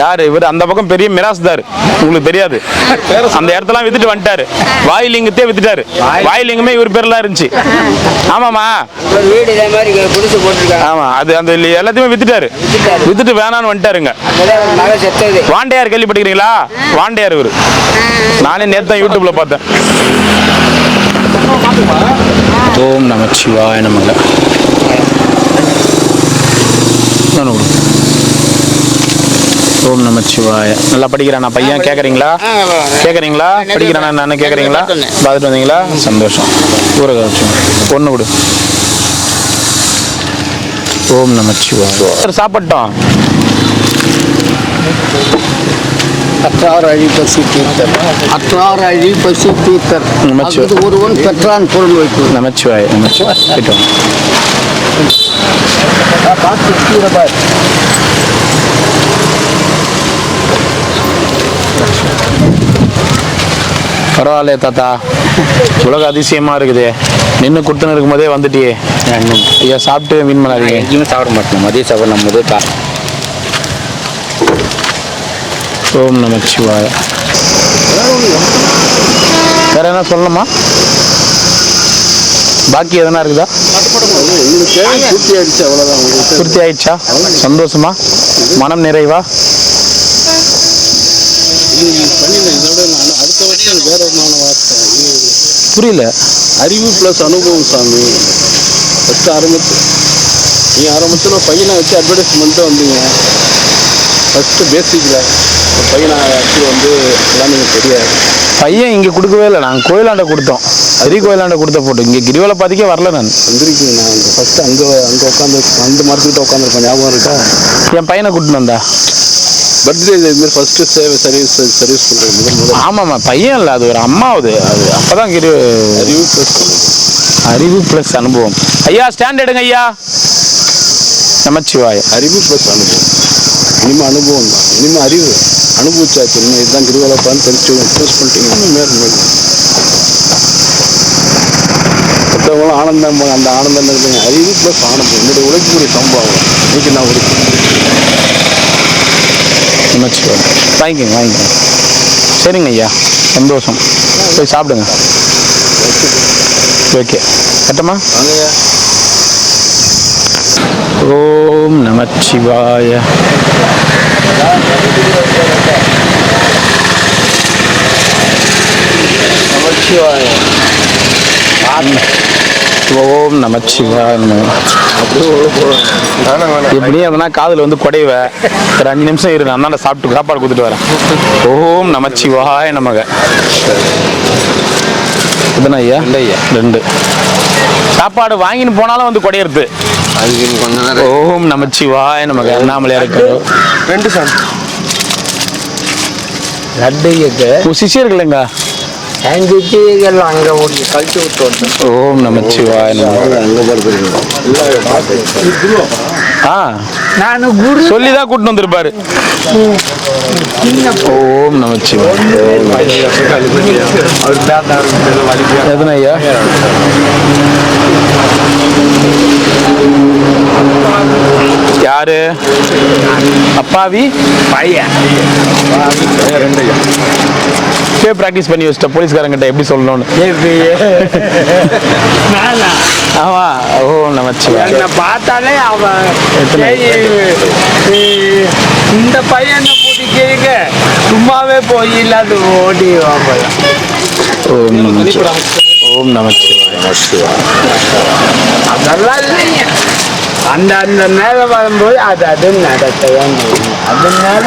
யாரு இவர்? அந்த பக்கம் பெரிய மிராஸ்தார், உங்களுக்கு தெரியாது. அந்த இடத்தெல்லாம் வித்துட்டு வந்துட்டாரு. வாயிலிங்கத்தே வித்துட்டாரு. வாயிலிங்கமே இவர் பேர்லாம் இருந்துச்சு. ஆமாமா வீடு இதே மாதிரி புதுசு போட்டுருக்காங்க. ஆமா அது அந்த எல்லாத்தையுமே வித்துட்டாரு. வித்துட்டு வேணான்னு வந்துட்டாருங்க. வாண்டையார் கேள்விப்பட்டிருக்கீங்களா? வாண்டையார் இவரு. நானே நேத்து தான் யூடியூப்ல பார்த்தேன். ஓம் நமச்சிவாய நமக. ஓம் நமச்சிவாய. நல்லா படிக்கிறானா பையன்? கேட்குறீங்களா? கேட்குறீங்களா? படிக்கிறானா நான் கேட்குறீங்களா? பார்த்துட்டு வந்தீங்களா? சந்தோஷம். ஊரை பொண்ணு கொடு. ஓம் நமச்சிவாய. சாப்பிட்டோம். அற்றார் அழி பசி தீர்த்தர் அற்றார் அழி பசி தீர்த்தர் அது ஒருவன் பெற்றான் பொருள் வைப்பு. நமச்சிவாய் நமச்சிவாய். போயிட்டு வாங்க. பரவாயில்லையே தாத்தா, உலக அதிசயமா இருக்குது. நின்று குடுத்துன்னு இருக்கும் போதே வந்துட்டியே. ஐயா சாப்பிட்டு மீன் பண்ணாதீங்க. எங்கேயுமே சாப்பிட மாட்டேன், மதியம் சாப்பிட நம்ம முதல் ஓம் நமச்சிவாய. வேற என்ன சொல்லணுமா? பாக்கி எதனா இருக்குதா? பூர்த்தி ஆயிடுச்சு, அவ்வளோதான். பூர்த்தி ஆயிடுச்சா? சந்தோஷமா? மனம் நிறைவா? இதோட நான் அடுத்த வருஷம் வேற ஒரு வார்த்தை புரியல. அறிவு ப்ளஸ் அனுபவம் சாமி. ஃபஸ்ட்டு ஆரம்பத்தில் பையனை வச்சு அட்வர்டைஸ்மெண்ட்டு வந்தீங்க. ஃபஸ்ட்டு பேசிக்கில் பையனை ஆக்சுவலி வந்து எல்லாம் நீங்கள் தெரியாது. பையன் இங்கே கொடுக்கவே இல்லை, நாங்கள் கோயிலாண்ட கொடுத்தோம். பெரிய கோயிலாண்ட கொடுத்த போட்டு இங்கே கிரிவலை பாதிக்கே வரல. நான் வந்துருக்கீங்க. நான் அங்கே ஃபஸ்ட்டு அங்கே உட்காந்து அந்த மரத்துக்கிட்ட உட்காந்துருப்பேன், ஞாபகம் இருக்கா? என் பையனை கூட்டின்னு வந்தா பர்த்டே இதுமாதிரி ஃபஸ்ட்டு சர்வீஸ் பண்ணுறது முதல். ஆமாம்மா, பையன் இல்லை, அது ஒரு அம்மாவுது. அது அப்போ தான் அறிவு ப்ளஸ் அனுபவம். ஐயா ஸ்டாண்ட் எடுங்க ஐயா. நமச்சிவாய. அறிவு ப்ளஸ் அனுபவம். இனிமேல் அனுபவம் தான், இனிமேல் அறிவு அனுபவிச்சாச்சு. இனிமேல் இதுதான் கிருவலப்பான்னு தெரிஞ்சு சூஸ் பண்ணிட்டீங்கன்னா மேலும் மற்றவங்களும் ஆனந்தம். அந்த ஆனந்தம் இருக்குங்க. அறிவு ப்ளஸ் ஆனந்தம் என்னுடைய உழைப்புக்குரிய சம்பவம். இன்னைக்கு நான் ஒரு நமச்சிவாய. வாங்கிக்கோங்க. சரிங்க ஐயா, சந்தோஷம். போய் சாப்பிடுங்க. ஓகே, கட்டமா? ஓம் நமச்சிவாய. ஓம் நமச்சிவாய. எப்படியும் எதனா காதில் வந்து குடைவ. ஒரு 5 நிமிஷம் இரு, நான் தான் சாப்பிட்டு சாப்பாடு கொடுத்துட்டு வரேன். ஓம் நமச்சிவாய நமக. எத்தனை ஐயா? 2. சாப்பாடு வாங்கின்னு போனாலும் வந்து குடையிறது. ஓம் நமச்சிவாய நமக. அண்ணாமலையா இருக்கு 2 சாமி. சிஷியர்கள்ங்க அங்கே ஒன்று கழிச்சு விட்டு வந்தேன். ஓம் நமச்சிவாய நமக. நான் குரு சொல்லி தான் கூட்டிட்டு வந்திருப்பாரு. ஓம் நமச்சிவாய. எத்தனை ஐயா? யாரு? அப்பாவி பையன் பிராக்டிஸ் பண்ணி வச்சிட்ட போலீஸ்காரங்கிட்ட எப்படி சொல்லணும்னு. ஆமா. ஓம் நமச்சிவாய. பார்த்தாலே அவன் இந்த பையனை பிடிக்க சும்மாவே போய் இல்லாத ஓடி வாங்கலாம். ஓம் நமச்சிவாய. ஓம் நமச்சிவாய. அதெல்லாம் இல்லைங்க. அந்த நேரம் வரும்போது அது நடக்க வேண்டும். அதனால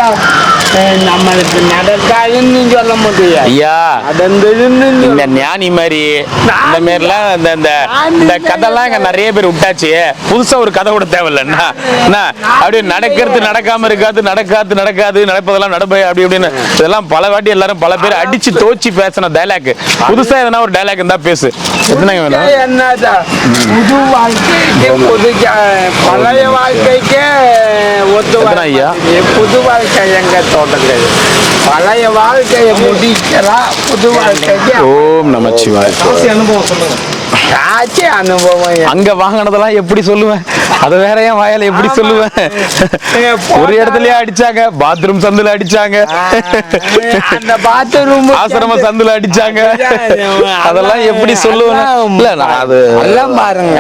நம்மளுக்கு நடக்காதுன்னு சொல்ல முடியாது ஐயா. அது இந்த ஞானி மாதிரி இந்த மாதிரிலாம் இந்த கதைலாம் இங்க நிறைய பேர் விட்டாச்சு. புதுசா ஒரு கதை கூட தேவையில்லைன்னா அப்படியே நடக்கிறது நடக்காம நடக்காது நடப்பதெல்லாம் நடப்பை அப்படி இப்படின்னு இதெல்லாம் பல வாட்டி எல்லாரும் பல பேர் அடிச்சு தோச்சி பேசின டைலாக். புதுசா எதனா ஒரு டைலாக் இருந்தா பேசு. எத்தனைங்க வேணும்? என்னதா புது வாழ்க்கைக்கு பழைய வாழ்க்கைக்கு ஒத்து ஐயா. புது வாழ்க்கை எங்க தோட்டங்கள் பழைய வாழ்க்கையை முடிக்கலாம். புது வாழ்க்கைக்கு ஓம் நமச்சிவாய. அனுபவம் சொல்லுங்க. ஆச்சு அனுபவம். அங்க வாங்கினதெல்லாம் எப்படி சொல்லுவேன்? அத வேற ஏன் வாயால எப்படி சொல்லுவேன்? ஒரு இடத்துலயே அடிச்சாங்க, பாத்ரூம் சந்துல அடிச்சாங்க, அந்த பாத்ரூம் ஆசிரம சந்துல அடிச்சாங்க. அதெல்லாம் எப்படி சொல்லுவேன்? இல்ல நான் அது எல்லாம் பாருங்க.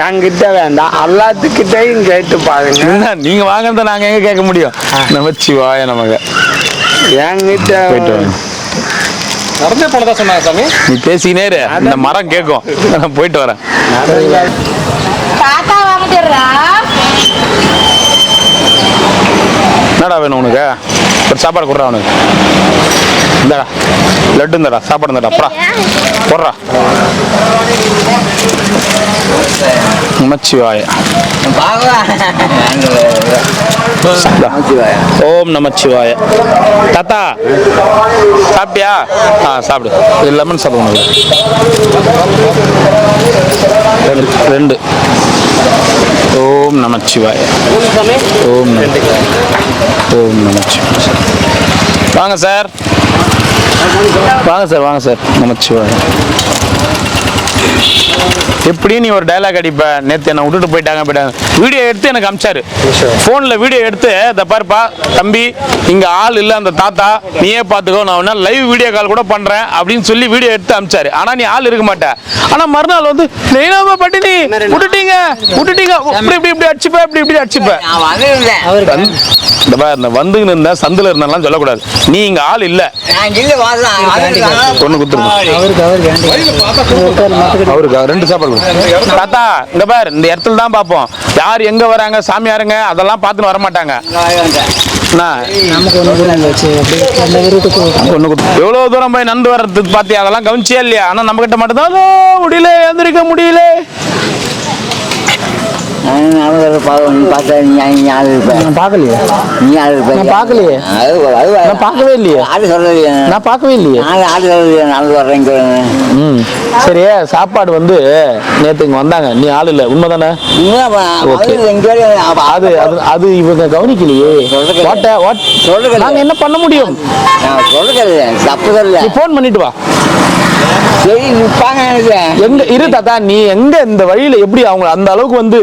என்கிட்ட வேண்டாம், எல்லாத்துக்கிட்டையும் கேட்டு பாருங்க. நீங்க வாங்கினத நாங்க எங்க கேட்க முடியும்? நமச்சிவாய நமக. என்கிட்ட போயிட்டு வாங்க. நடந்தே போனதா சொன்னாங்க சாமி. நீ பேசினே இரு, இந்த மரம் கேட்கும். நான் போயிட்டு வரேன். என்னடா வேணும் உனக்கு? ஒரு சாப்பாடு கொடுறா அவனுக்கு. இந்தடா லட்டு இந்தடா சாப்பாடு இந்தடா அப்புறா போடுறா. நமச்சிவாய. ஓம் நமச்சிவாய. தாத்தா சாப்பிட்டியா? சாப்பிடு. இது லெமன் சாப்பிடணும். 2. ஓம் நமச்சிவாய. ஓம் நமச்சிவாய. வாங்க சார், வாங்க சார். நமச்சிவாய. எப்படி நீ ஒரு டைலாக் அடிப்ப? நேற்று என்னை விட்டுட்டு போயிட்டாங்க. வீடியோ எடுத்து எனக்கு அமிச்சாரு. ஃபோனில் வீடியோ எடுத்து இந்த பாருப்பா தம்பி, இங்கே ஆள் இல்லை, அந்த தாத்தா நீயே பார்த்துக்கோ, நான் ஒன்றா லைவ் வீடியோ கால் கூட பண்ணுறேன் அப்படின்னு சொல்லி வீடியோ எடுத்து அமிச்சாரு. ஆனால் நீ ஆள் இருக்க மாட்டேன். ஆனால் மறுநாள் வந்து நெய்னாம பட்டினி விட்டுட்டீங்க இப்படி அடிச்சுப்பேன், இப்படி அடிச்சுப்பேன். இந்த பாரு, வந்துன்னு இருந்தேன் சந்தில் இருந்தாலும் சொல்லக்கூடாது. நீ இங்கே ஆள் இல்லை, ஒன்று கொடுத்துருங்க அவருக்கு. 2 சாப்பாடு தாத்தா. இங்க பாரு, இந்த இடத்துல தான் பார்ப்போம் யார் எங்க வராங்க, சாமியாருங்க அதெல்லாம் பார்த்துன்னு வர மாட்டாங்க. எவ்வளவு தூரம் போய் நந்து வர்றது பாத்தியா? அதெல்லாம் கவனிச்சியா இல்லையா? ஆனா நம்ம கிட்ட மட்டும்தான் முடியல, எந்திரிக்க முடியல. சரி, சாப்பாடு வந்து நேத்து இங்க வந்தாங்க, நீ ஆள் இல்ல, உண்மைதானே? அது இவங்க கவனிக்கலையே. நாங்க என்ன பண்ண முடியும்? நீ போன் பண்ணிட்டு வா. எங்க இரு தாத்தா, நீ எங்க இந்த வழியில எப்படி அவங்க அந்த அளவுக்கு வந்து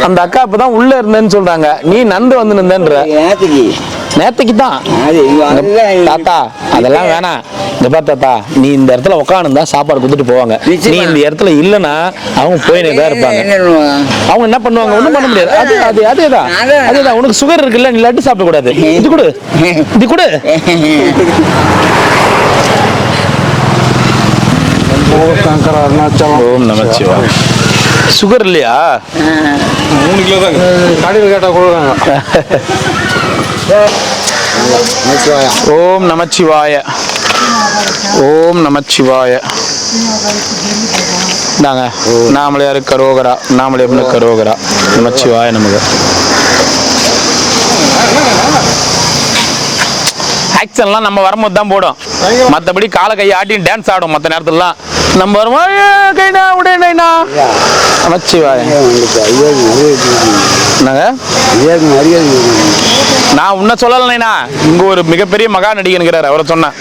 அந்த அக்கா இப்பதான் உள்ள இருந்தேன்னு சொல்றாங்க. நீ நந்து வந்து நின்ற நேத்துக்கு தான் தாத்தா. அதெல்லாம் வேணாம். இந்த பாரு தாத்தா, நீ இந்த இடத்துல உட்காந்து தான் சாப்பாடு கொடுத்துட்டு போவாங்க. நீ இந்த இடத்துல இல்லைன்னா அவங்க போயினே தான் இருப்பாங்க. அவங்க என்ன பண்ணுவாங்க? ஒண்ணும் பண்ண முடியாது. அதேதான் உனக்கு சுகர் இருக்குல்ல, நீ லட்டு சாப்பிட கூடாது. இது கொடு. ஓம் நமச்சிவாய. சுகர் இல்லையா? 3 கிலோ தான் கடையில் கேட்டால் கொடுக்குறாங்க. ஓம் நமச்சிவாய. ஓம் நமச்சிவாய. நாங்க நாமளையாரு கரோகரா, நாமளே கரோகரா. நமச்சிவாய நமக்கு. ஆக்ஷன்லாம் நம்ம வரும்போது தான் போடும். மற்றபடி காலை கையை ஆட்டி டான்ஸ் ஆடும். மற்ற நேரத்துலலாம் நம்ம வரும்போது கைனா உடனேண்ணா நமச்சிவாய. நான் உன்ன சொல்லலைண்ணா, இங்க ஒரு மிகப்பெரிய மகா நடிகனுங்கிறார், அவரை சொன்னேன்.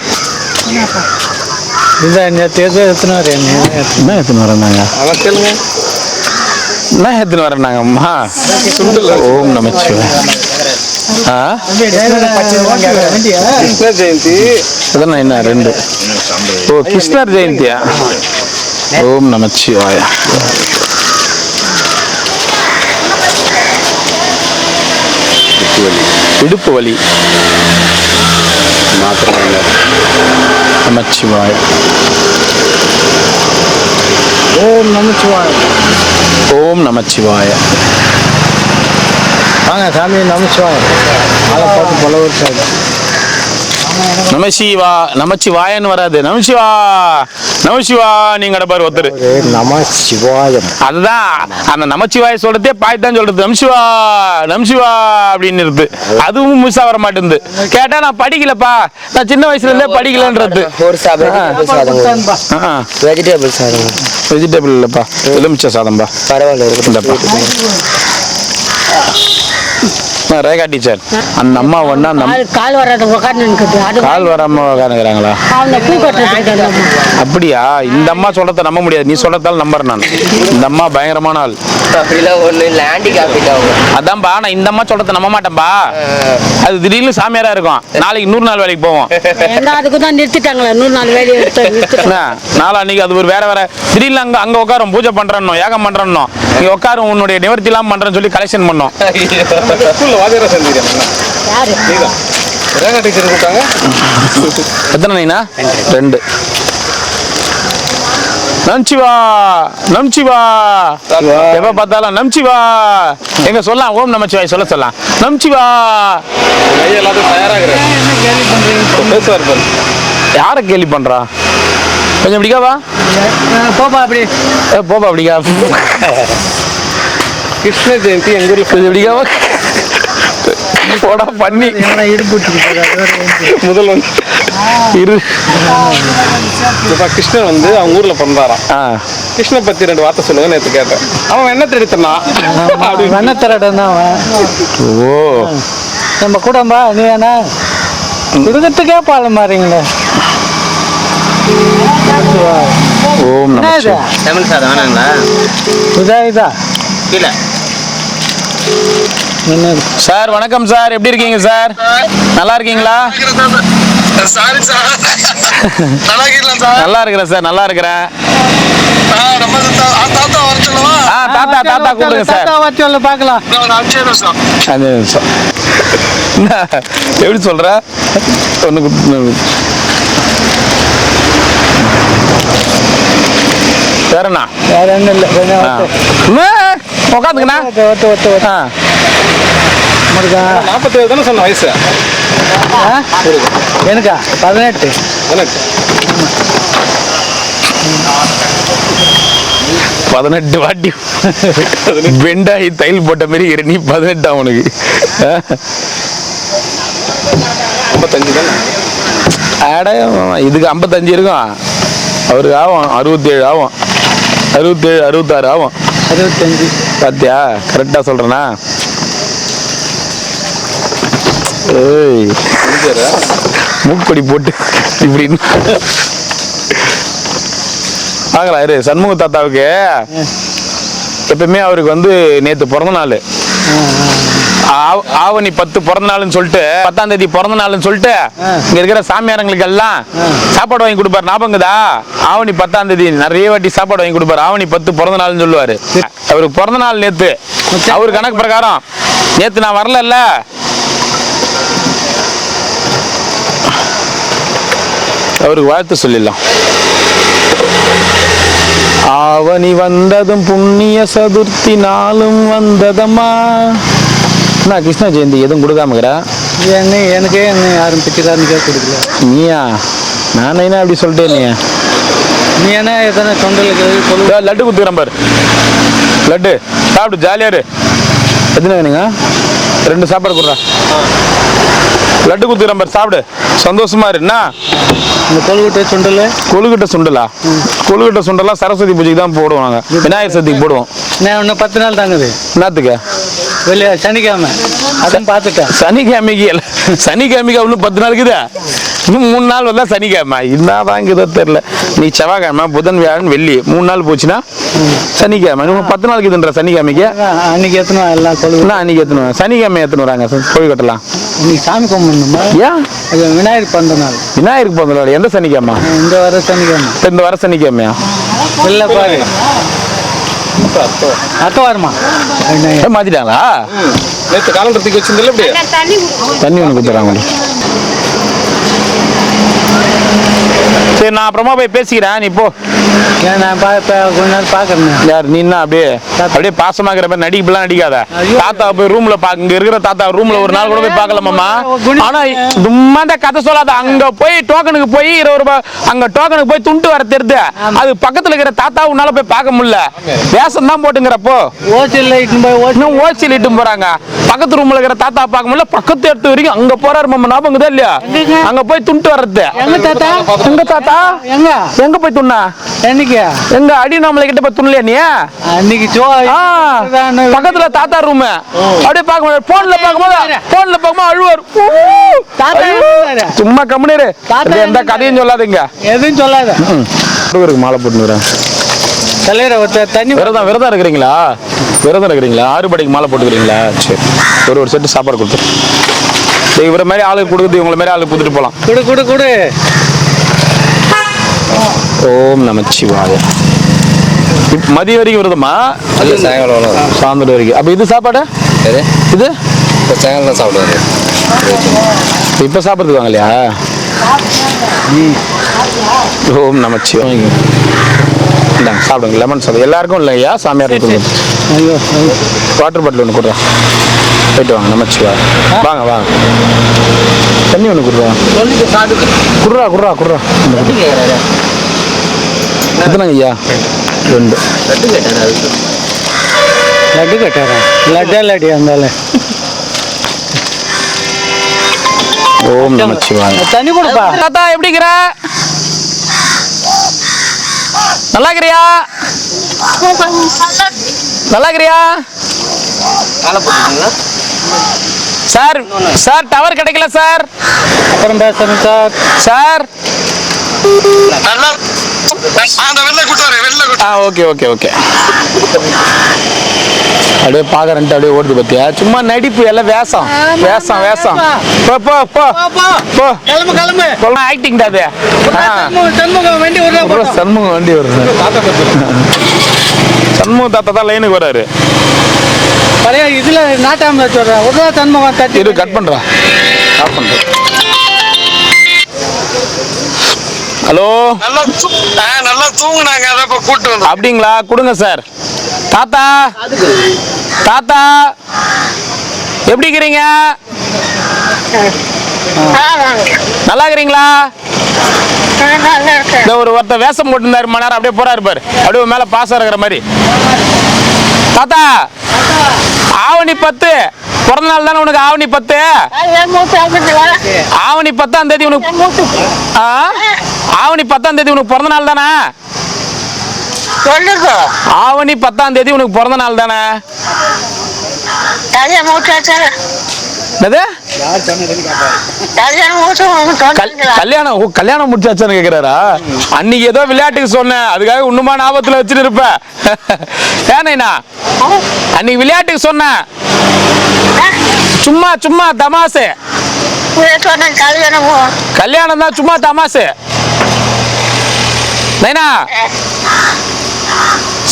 எத்தனை வரேன்னாங்க அம்மா. ஓம் நமச்சிவாய. என்ன 2? ஓ, கிருஷ்ணர் ஜெயந்தியா? ஓம் நமச்சிவாய. இடுப்பு வலி நமச்சிவாய. ஓம் நமச்சிவாய. ஓம் நமச்சிவாய. வாங்க சாமி. நமச்சிவாய. ஆளை பார்த்து பல வருஷம். நமசிவா, நமச்சிவாயன்னு வராது. நமசிவா நீங்க பாரு ஒருத்தர் நமசிவாயம். அதுதான் அந்த நமச்சிவாய சொல்றதே பாய்தான் சொல்றது. நமசிவா அப்படின்னு இருக்கு. அதுவும் முழுசா வர மாட்டேங்குது. கேட்டா நான் படிக்கலப்பா, நான் சின்ன வயசுல இருந்தே படிக்கலன்றது. வெஜிடபிள் இல்லப்பா, எலுமிச்சை சாதம்பா. பரவாயில்ல. ரேகா டீச்சர், அந்த அம்மா ஒண்ணா கால் வராம உட்காந்துக்கிறாங்களா? அப்படியா? இந்த அம்மா சொல்றத நம்ப முடியாது, நீ சொல்றதால நம்புறேன் நான். இந்த அம்மா பயங்கரமான ஆள். அதான்பா, நான் இந்த அம்மா சொல்றத நம்ப மாட்டேன்பா. அது திடீர்னு சாமியாரா இருக்கும், நாளைக்கு 100 நாள் வேலைக்கு போவோம். நாளைக்கு அது ஒரு வேற திடீர்னு அங்க உட்காரும், பூஜை பண்றோம், யாகம் பண்றோம், இங்க உட்காரும், உன்னுடைய நிவர்த்தி எல்லாம் பண்றேன்னு சொல்லி கலெக்ஷன் பண்ணோம். எத்தனை? 2. நமச்சிவா நமச்சிவா. எப்ப பார்த்தாலும் நமச்சிவா. எங்க சொல்லலாம் ஓம் நமச்சிவாய் சொல்ல சொல்லலாம். நமச்சிவா. எல்லாத்தையும் தயாராகிறேன். பேசுவார் பாரு. யாரை கேலி பண்றா? கொஞ்சம் பிடிக்காவா? போப்பா அப்படி போப்பா பிடிக்கா. கிருஷ்ண ஜெயந்தி எங்க ஊர்ல கொஞ்சம் பிடிக்காவா? போடா பண்ணி முதல் வந்து இரு. கிருஷ்ணன் வந்து அவங்க ஊர்ல பிறந்தாராம். கிருஷ்ண பத்தி 2 வார்த்தை சொல்லுங்க. நேற்று கேட்டேன். அவன் என்ன தெரிவித்தனா வெண்ணத்தரடன் தான் அவன். ஓ நம்ம கூடம்பா நீ வேணா குடுக்கத்துக்கே பால மாறீங்களே. ஓம் நமச்சிவாய. தமிழ் சாதம் வேணாங்களா? இதா கீழே சார் வணக்கம் சார், எப்படி இருக்கீங்க சார்? நல்லா இருக்கீங்களா? நல்லா இருக்கிறேன் சார், நல்லா இருக்கிறேன். தாத்தா தாத்தா கூப்பிடுங்க சார். சொல்ல பார்க்கலாம். 5 நிமிஷம். எப்படி சொல்ற? வேறண்ணா வேற ஒன்றும் இல்லை. உட்காந்துக்கண்ணா. 47 தானே சொன்ன வயசு? எனக்கா 18. எனக்கு 18 வாட்டி வெண்டாயி தையல் போட்ட மாதிரி நீ 18 அவனுக்கு. 55 தானே? அட இதுக்கு 55 இருக்கும், அவருக்கு ஆகும் 67 ஆகும், 67 66 ஆகும். 65 பாத்தியா? கரெக்டா சொல்றேனா? ஏய் மூக்கொடி போட்டு இப்படின்னு ஆகலாம். இரு சண்முக தாத்தாவுக்கு எப்பவுமே அவருக்கு வந்து நேத்து பிறந்த நாள். ஆவணி 10 பிறந்த நாள்னு சொல்லிட்டு 10ஆம் தேதி பிறந்த நாள்னு சொல்லிட்டு இங்க இருக்கிற சாமியாரங்களுக்கு எல்லாம் சாப்பாடு வாங்கி கொடுப்பாரு. ஞாபகம்தா? ஆவணி 10ஆம் தேதி நிறைய வாட்டி சாப்பாடு வாங்கி கொடுப்பாரு. ஆவணி 10 பிறந்த நாள்னு சொல்லுவாரு. அவருக்கு பிறந்த நாள் நேத்து. அவர் கணக்கு பிரகாரம் நேத்து நான் வரல, அவருக்கு வாழ்த்து சொல்லிடலாம். ஆவணி வந்ததும் புண்ணிய சதுர்த்தி நாளும் வந்ததம்மா. நான் கிருஷ்ண ஜெயந்தி எதுவும் கொடுக்காமக்கிறா? எனக்கே என்ன யாரும் பிச்சைக்காரனுக்கே கொடுக்கல. நீயா? நான் என்ன அப்படி சொல்லிட்டேன். நீ என்ன எத்தனை தொண்டலுக்கு லட்டு குத்துக்கிறேன் பாரு. லட்டு சாப்பிடு, ஜாலியா இரு. எத்தனை வேணுங்க? 2 சாப்பாடு கொடுறா. லட்டு குத்துக்கிறேன் பாரு, சாப்பிடு, சந்தோஷமா இரு. என்ன இந்த கொழுக்கட்டை சுண்டல்? கொழுக்கட்டை சுண்டலா? கொழுக்கட்டை சுண்டலாம் சரஸ்வதி பூஜைக்கு தான் போடுவோம், நாங்கள் விநாயகர் சதுர்த்திக்கு போடுவோம். இன்னும் 10 நாள் தாங்குது. என்னத்துக்கு? வெளியே சனிக்கிழமை அதுவும் பார்த்துட்டேன். சனிக்கிழமைக்கு சனிக்கிழமைக்கு இன்னும் 10 நாள் இருக்குதா? இன்னும் 3 நாள் வந்தா சனிக்கிழமை. என்னதான் இருக்குதோ தெரியல. நீ செவ்வாய்க்கிழமை, புதன், வியாழன், வெள்ளி 3 நாள் போச்சுன்னா சனிக்கிழமை. இன்னும் 10 நாளைக்கு இதுன்ற சனிக்கிழமைக்கு. அன்னைக்கு எத்தணும் எல்லாம் கொழுக்கட்டை. அன்னைக்கு எத்தணும், சனிக்கிழமை எத்தணும் வராங்க கொழுக்கட்டலாம். இன்னைக்கு சாமி கும்பிடணுமா? ஏன்? அது விநாயகர் பிறந்த நாள். விநாயகருக்கு பிறந்த நாள் எந்த சனிக்கிழமை? இந்த வர சனிக்கிழமை. இந்த வர சனிக்கிழமையா? இல்லை பாரு, அடுத்த வாரமா மாத்திட்டாங்களா? நேற்று காலண்டர் தூக்கி வச்சிருந்தல அப்படியே தண்ணி ஒன்று கொடுத்துறாங்க. சரி, நான் அப்புறமா போய் பேசிக்கிறேன், நீ போ. நான் கொஞ்ச நேரம் பார்க்கறேன். யார் நீ? என்ன அப்படியே பாசமாக்கிற மாதிரி நடிக்கலாம், நடிக்காத. தாத்தா போய் ரூம்ல பாக்க, இங்க இருக்கிற தாத்தா ரூம்ல ஒரு நாள் கூட போய் பார்க்கலாமா? ஆனா சும்மா இந்த கதை சொல்லாத. அங்க போய் டோக்கனுக்கு போய் 20 ரூபாய், அங்க டோக்கனுக்கு போய் துண்டு வர தெரியுது. அது பக்கத்துல இருக்கிற தாத்தா உன்னால போய் பார்க்க முடியல. வேஷம் தான் போட்டுங்கிறப்போ ஓசியில் இட்டு போறாங்க. பக்கத்து ரூம்ல இருக்கிற தாத்தா பார்க்க முடியல. பக்கத்து எடுத்து வரைக்கும் அங்க போறாரு மாமா. ஞாபகம் தான் இல்லையா? அங்க போய் துண்டு வர்றது. எங்க தாத்தா எங்க போய் துண்ணா? என்னைக்கு? எங்க அடி நம்மள கிட்ட போய் துண்ணலையா நீ? அன்னைக்கு பக்கத்துல தாத்தா ரூம். அப்படியே பார்க்க முடியாது. போன்ல பார்க்கும்போது அழுவாரு. சும்மா கம்முனு எந்த கதையும் சொல்லாதீங்க. எதுவும் சொல்லாத. மாலை போட்டுக்கிறேன். தண்ணி விரதம் இருக்கிறீங்களா? விரதம் இருக்கிறீங்களா? 6 படிக்கு மாலை போட்டுக்கிறீங்களா? சரி, ஒரு செட்டு சாப்பாடு கொடுத்து இவரை மாதிரி ஆளுக்கு கொடுக்குது, இவங்களை மாதிரி ஆளுக்கு கொடுத்துட்டு போலாம். கொடு. ஓம் நமச்சிவாய. மதிய வரைக்கும் விரதமா? சாயந்தரம் வரைக்கும். அப்ப இது சாப்பாடு? இது சாயங்காலம் சாப்பிடுவாங்க. இப்ப சாப்பிட்றதுக்கு வாங்கலையா? ஓம் நமச்சிவாய. இந்தாங்க சாப்பிடுங்க லெமன் சாதம் எல்லாருக்கும் இல்லையா சாமியார் வாட்டர் பாட்டில் ஒன்று கொடுறா போயிட்டு வாங்க நமச்சிவாய் வாங்க வாங்க தண்ணி ஒன்று கொடுறா குர்ரா எத்தனைங்க ஐயா 2 லட்டு கேட்டாரா லட்டு இருந்தாலும் ஓம் நமச்சிவாய் தண்ணி கொடுப்பா தாத்தா எப்படிங்கிற நல்லா இருக்கிறியா சார் டவர் கிடைக்கல சார் அப்புறம் பேசுறேன் சார் ஓகே அப்படியே பாக்குறேன்ட்டு அப்படியே ஓடுது பத்தியா சும்மா நடிப்பு எல்லாம் வேஷம் போ கிளம்பு ஆக்டிங் தான் அது சண்முகம் வண்டி வருது சண்முகம் தாத்தா தான் லைனுக்கு வராரு பழைய இதுல நாட்டாம ஒரு தன்முகம் தட்டி இரு கட் பண்றா ஆஃப் பண்றேன் ஹலோ நல்லா தூங்குனாங்க அதான் இப்ப கூட்டு வந்து அப்படிங்களா கொடுங்க சார் தாத்தா எப்படி இருக்கிறீங்க நல்லா இருக்கிறீங்களா ஒருத்தர் வேஷம் போட்டுருந்தாரு மணி நேரம் அப்படியே போறாரு பாரு அப்படியே மேல பாசம் இருக்கிற மாதிரி தாத்தா ஆவணி 10 பிறந்த நாள் தானே உனக்கு ஆவணி 10 ஆவணி 10ஆம் தேதி உனக்கு ஆவணி 10ஆம் தேதி உனக்கு பிறந்த நாள் தானே ஆவணி 10ஆம் தேதி உனக்கு பிறந்த நாள் தானே கல்யாணம் முடிச்சாச்சான்னு கேக்குறாரா அன்னைக்கு ஏதோ விளையாட்டுக்கு சொன்னேன் அதுக்காக இன்னுமா ஞாபகத்துல வச்சுட்டு இருப்ப ஏன்னா அன்னைக்கு விளையாட்டுக்கு சொன்னேன் சும்மா தமாசு கல்யாணம் தான் சும்மா தமாசு நைனா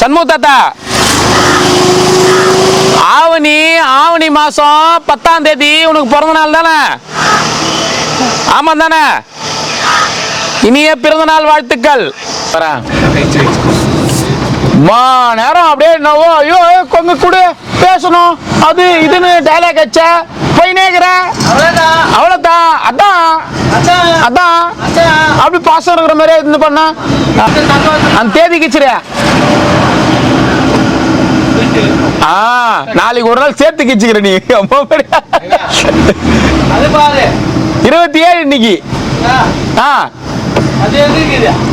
சண்முக தாத்தா ஆவணி மாசம் 10ஆம் தேதி உனக்கு பிறந்த நாள் தானே ஆமா தானே இனிய பிறந்த நாள் வாழ்த்துக்கள் நேரம் அப்படியே என்னவோ ஐயோ கொஞ்ச கூட பேசணும் அது இதுன்னு டைலாக் வச்ச போயினேக்கிற அவ்வளவுதான் அதான் அப்படி பாசம் இருக்கிற மாதிரி இது பண்ண அந்த தேதி கிச்சிர நாளைக்கு ஒரு நாள் சேர்த்து கிச்சுக்கிற நீ 27 இன்னைக்கு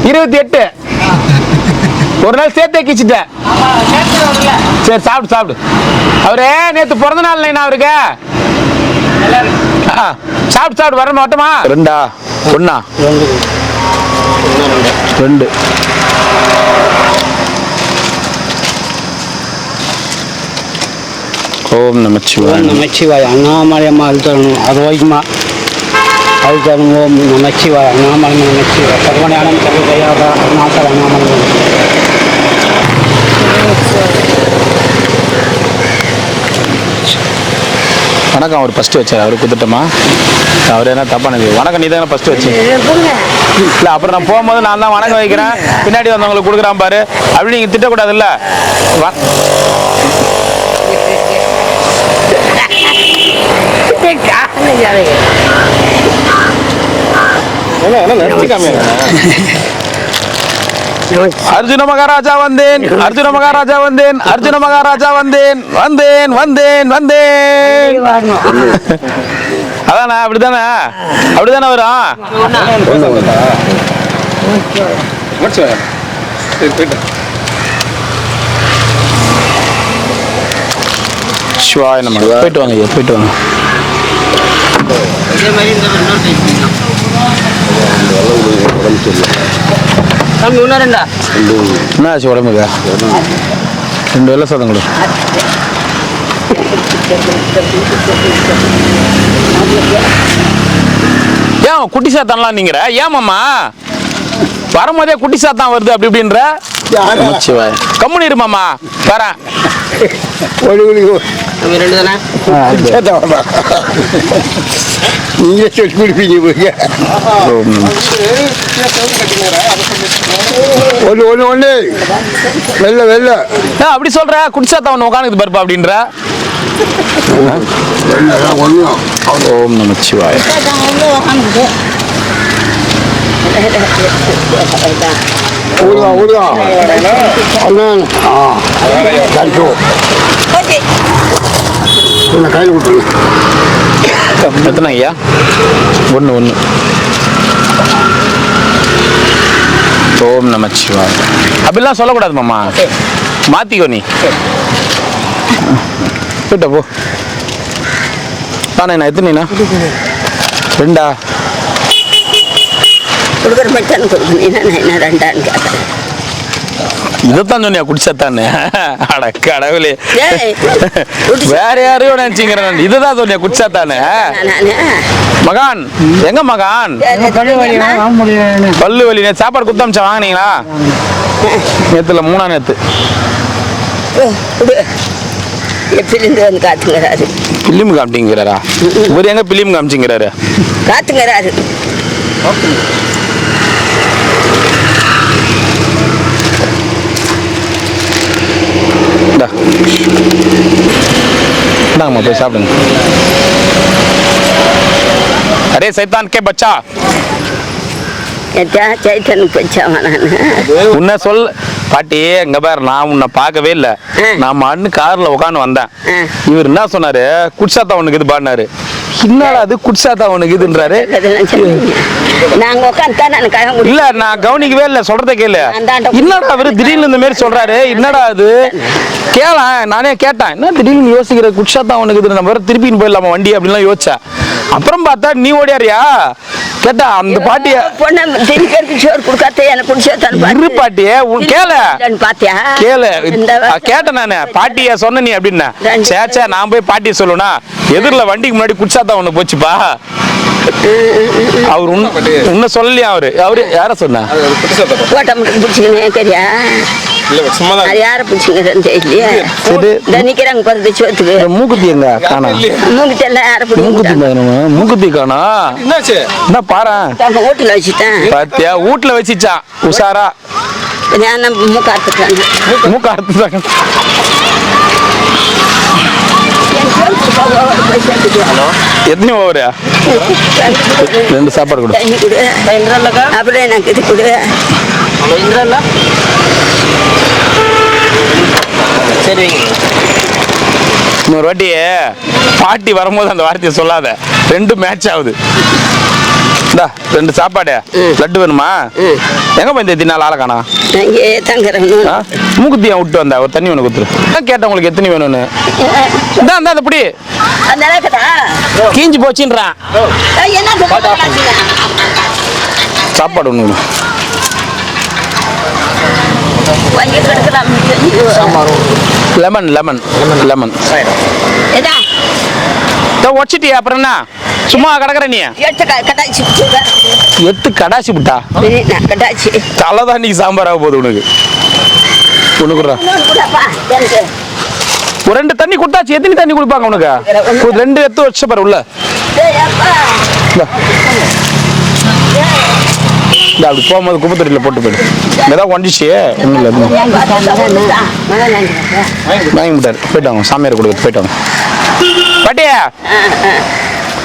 28 ஒரு நாள் சேர்த்தே கிச்சிட்டேன் சரி சாப்பிடு அவரே நேத்து பிறந்த நாள் இல்லைன்னா அவருக்கு சாப்பிடு வர மாட்டோமா 2 1 2 ஓம் நமச்சிவாய அண்ணாமலையம்மா அழுத்தணும் அரோகிமா அழுத்தணும் ஓம் நமச்சிவாய அண்ணாமலை நமச்சிவாய சர்வஞானம் சர்வதயாதா அருணாச்சல அண்ணாமலை வணக்கம் அவர் ஃபர்ஸ்ட் வச்சார் அவரு குத்துட்டோமா அவர் என்ன தப்பானது வணக்கம் நீ தானே ஃபர்ஸ்ட் வச்சு இல்லை அப்புறம் நான் போகும்போது நான் தான் வணக்கம் வைக்கிறேன் பின்னாடி வந்தவங்களுக்கு கொடுக்குறான் பாரு அப்படி நீங்கள் திட்டக்கூடாதுல்ல அர்ஜுன மகாராஜா வந்தேன் அதானே அப்படிதானே வரும் சிவாய நம போயிட்டு வாங்க என்ன ஆச்சு உடம்புக்கு 2 வெள்ளை சாதம் கொடு ஏன் குட்டி சாத்தான்லாம் நீங்கிற ஏமாம்மா வரும்போதே குட்டி சாத்தான் வருது அப்படி இப்படின்ற கம்முனு இருமாமா வரேன் ரெண்டு தானே நீங்களே சொல்லி கொடுப்பீங்க போய். ஒன்று வெள்ள அப்படி சொல்ற குடிச்சா தான் உட்காந்துக்குது பருப்பா அப்படின்ற. ஓம் நமச்சிவாய. ஊருகா கையில் கொடுத்து எத்தனை ஐயா? ஒன்று. ஓம் நமச்சிவாய. அப்படிலாம் சொல்லக்கூடாது மாமா, மாத்திக்கோ நீ. கிட்ட போ. தானே நான் எத்தனைண்ணா? 2 கொடுக்குற மட்டும் கொடுக்கணும், 2 கேட்குறேன். இதைத்தான் சொன்னியா குடிச்சாத்தானே? அட கடவுளே, வேற யாரையோ நினைச்சிங்கிறேன். இதுதான் சொன்னியா குடிச்சாத்தானே? மகான் எங்க மகான்? பல்லு வலி. நேற்று சாப்பாடு குத்தமிச்சா வாங்கினீங்களா? நேத்துல 3ஆம் நேத்து. பிலிந்து வந்து காத்துங்கிறாரு. பிலிம் காமிட்டிங்கிறாரா? இவர் எங்க பிலிம் காமிச்சிங்கிறாரு? காத்துங்கிறாரு. இந்தாங்கம்மா போய் சாப்பிடுங்க. அரே சைத்தான் கே பச்சா. சைத்தனுக்கு பச்சாவா நான்? உன்னை சொல் பாட்டி, எங்க பாரு, நான் உன்னை பார்க்கவே இல்லை. நான் மண்ணு கார்ல உட்காந்து வந்தேன். இவர் என்ன சொன்னாரு? குடிசாத்தா உனக்கு இது பாடினாரு. என்னடா அது குடிசாத்தா உனக்கு இதுன்றாரு. நாங்க உட்காந்து இல்ல நான் கவனிக்கவே இல்லை. சொல்றத கேளு. என்னடா அவரு திடீர்னு இந்த மாதிரி சொல்றாரு? என்னடா அது கேள. நானே கேட்டேன், என்ன திடீர்னு யோசிக்கிற? குடிசாத்தா உனக்கு இது, நம்ம வேற திருப்பின்னு போயிடலாமா வண்டி அப்படின்லாம் யோசிச்சேன். அப்புறம் பார்த்தா நீ ஓடியாரியா கேட்டா அந்த பாட்டிய சோறு கொடுக்காத எனக்கு இரு பாட்டியே கேள பாத்தியா கேளு கேட்டேன் நானு. பாட்டியா சொன்ன நீ அப்படின்னா சேச்சா நான் போய் பாட்டிய சொல்லுனா எதிரில் வண்டிக்கு முன்னாடி குடிச்சாதான் ஒண்ணு போச்சுப்பா. அவர் உன்ன சொல்லலையா? அவரு யார சொன்னா? தெரியா யார பிடிச்சிக்கிறேன்னு தெரியலையே. நிக்கிறாங்க பிறந்து சோத்துக்கு. மூக்குத்தி எங்க காணா? மூக்குத்தி எல்லாம் யார மூக்குத்தி காணா? என்ன பாரு வீட்டுல வச்சுட்டேன். பாத்தியா வீட்டுல வச்சுச்சான் உஷாரா. மூக்க அறுத்துட்டாங்க. மூக்க அறுத்துட்டாங்க. எத்தனை ஓவரு? 2 சாப்பாடு கொடு. அப்படியே எனக்கு இது கொடு. சரி இன்னொரு வாட்டி பாட்டி வரும்போது அந்த வார்த்தையை சொல்லாத. 2 மேட்ச் ஆகுது. 2 சாப்பாடு. லட்டு வேணுமா? எங்க போய் எத்தனை ஆளை காணா? மூக்குத்தியா விட்டு வந்தா ஒரு தண்ணி ஒண்ணு குத்துரு. கேட்டேன் உங்களுக்கு எத்தனை வேணும்னு. இதான் அப்படி கீஞ்சி போச்சுன்றான். சாப்பாடு ஒண்ணு லெமன் லெமன் லெமன் வச்சிட்டியா? அப்புறம் என்ன சும்மா கிடக்குற நீ? 8 கடாசி விட்டா தலைதான் நீ சாம்பார் ஆக போகுது உனக்கு. உனக்கு ஒரு 2 தண்ணி கொடுத்தாச்சு. எத்தனை தண்ணி குடிப்பாங்க உனக்கு? 2 எடுத்து வச்ச பாரு உள்ள. அப்படி போகும்போது குப்பத்தொட்டியில் போட்டு போயிடு. ஏதாவது ஒண்டிச்சு ஒன்றும் இல்லை. வாங்கி விட்டாரு. போயிட்டாங்க சாமியார் கொடுக்க போயிட்டாங்க. பாட்டியா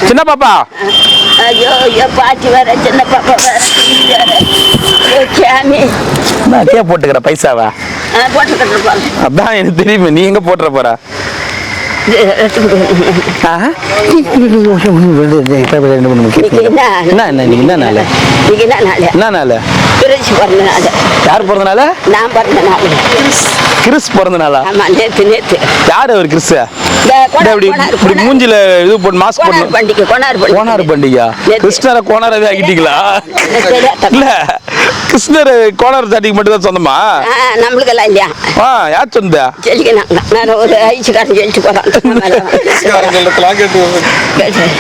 சின்ன பாப்பா. ஐயோ பாட்டி வர சின்ன பாப்பா வர. நான் கே போட்டுக்கிற பைசாவா? அதான் எனக்கு தெரியுமே. நீ எங்க போட்டுற போற? யார் பிறந்தனால? நான் பிறந்தனால. கிறிஸ் பிறந்தனாலா? யாரு அவர் கிறிஸ்? இப்படி மூஞ்சில இது போட்டு மாஸ்க் போட்டு கோனார் பண்டிகை. கிறிஸ்டன கோனாரவே ஆகிட்டீங்களா? இல்ல கிருஷ்ணர் கோளாறு சாட்டிக்கு மட்டும் தான் சொந்தமா? நம்மளுக்கெல்லாம் இல்லையா? யார் சொந்த? நான் ஒரு ஐச்சுக்காரன் சொல்லிட்டு போறான்.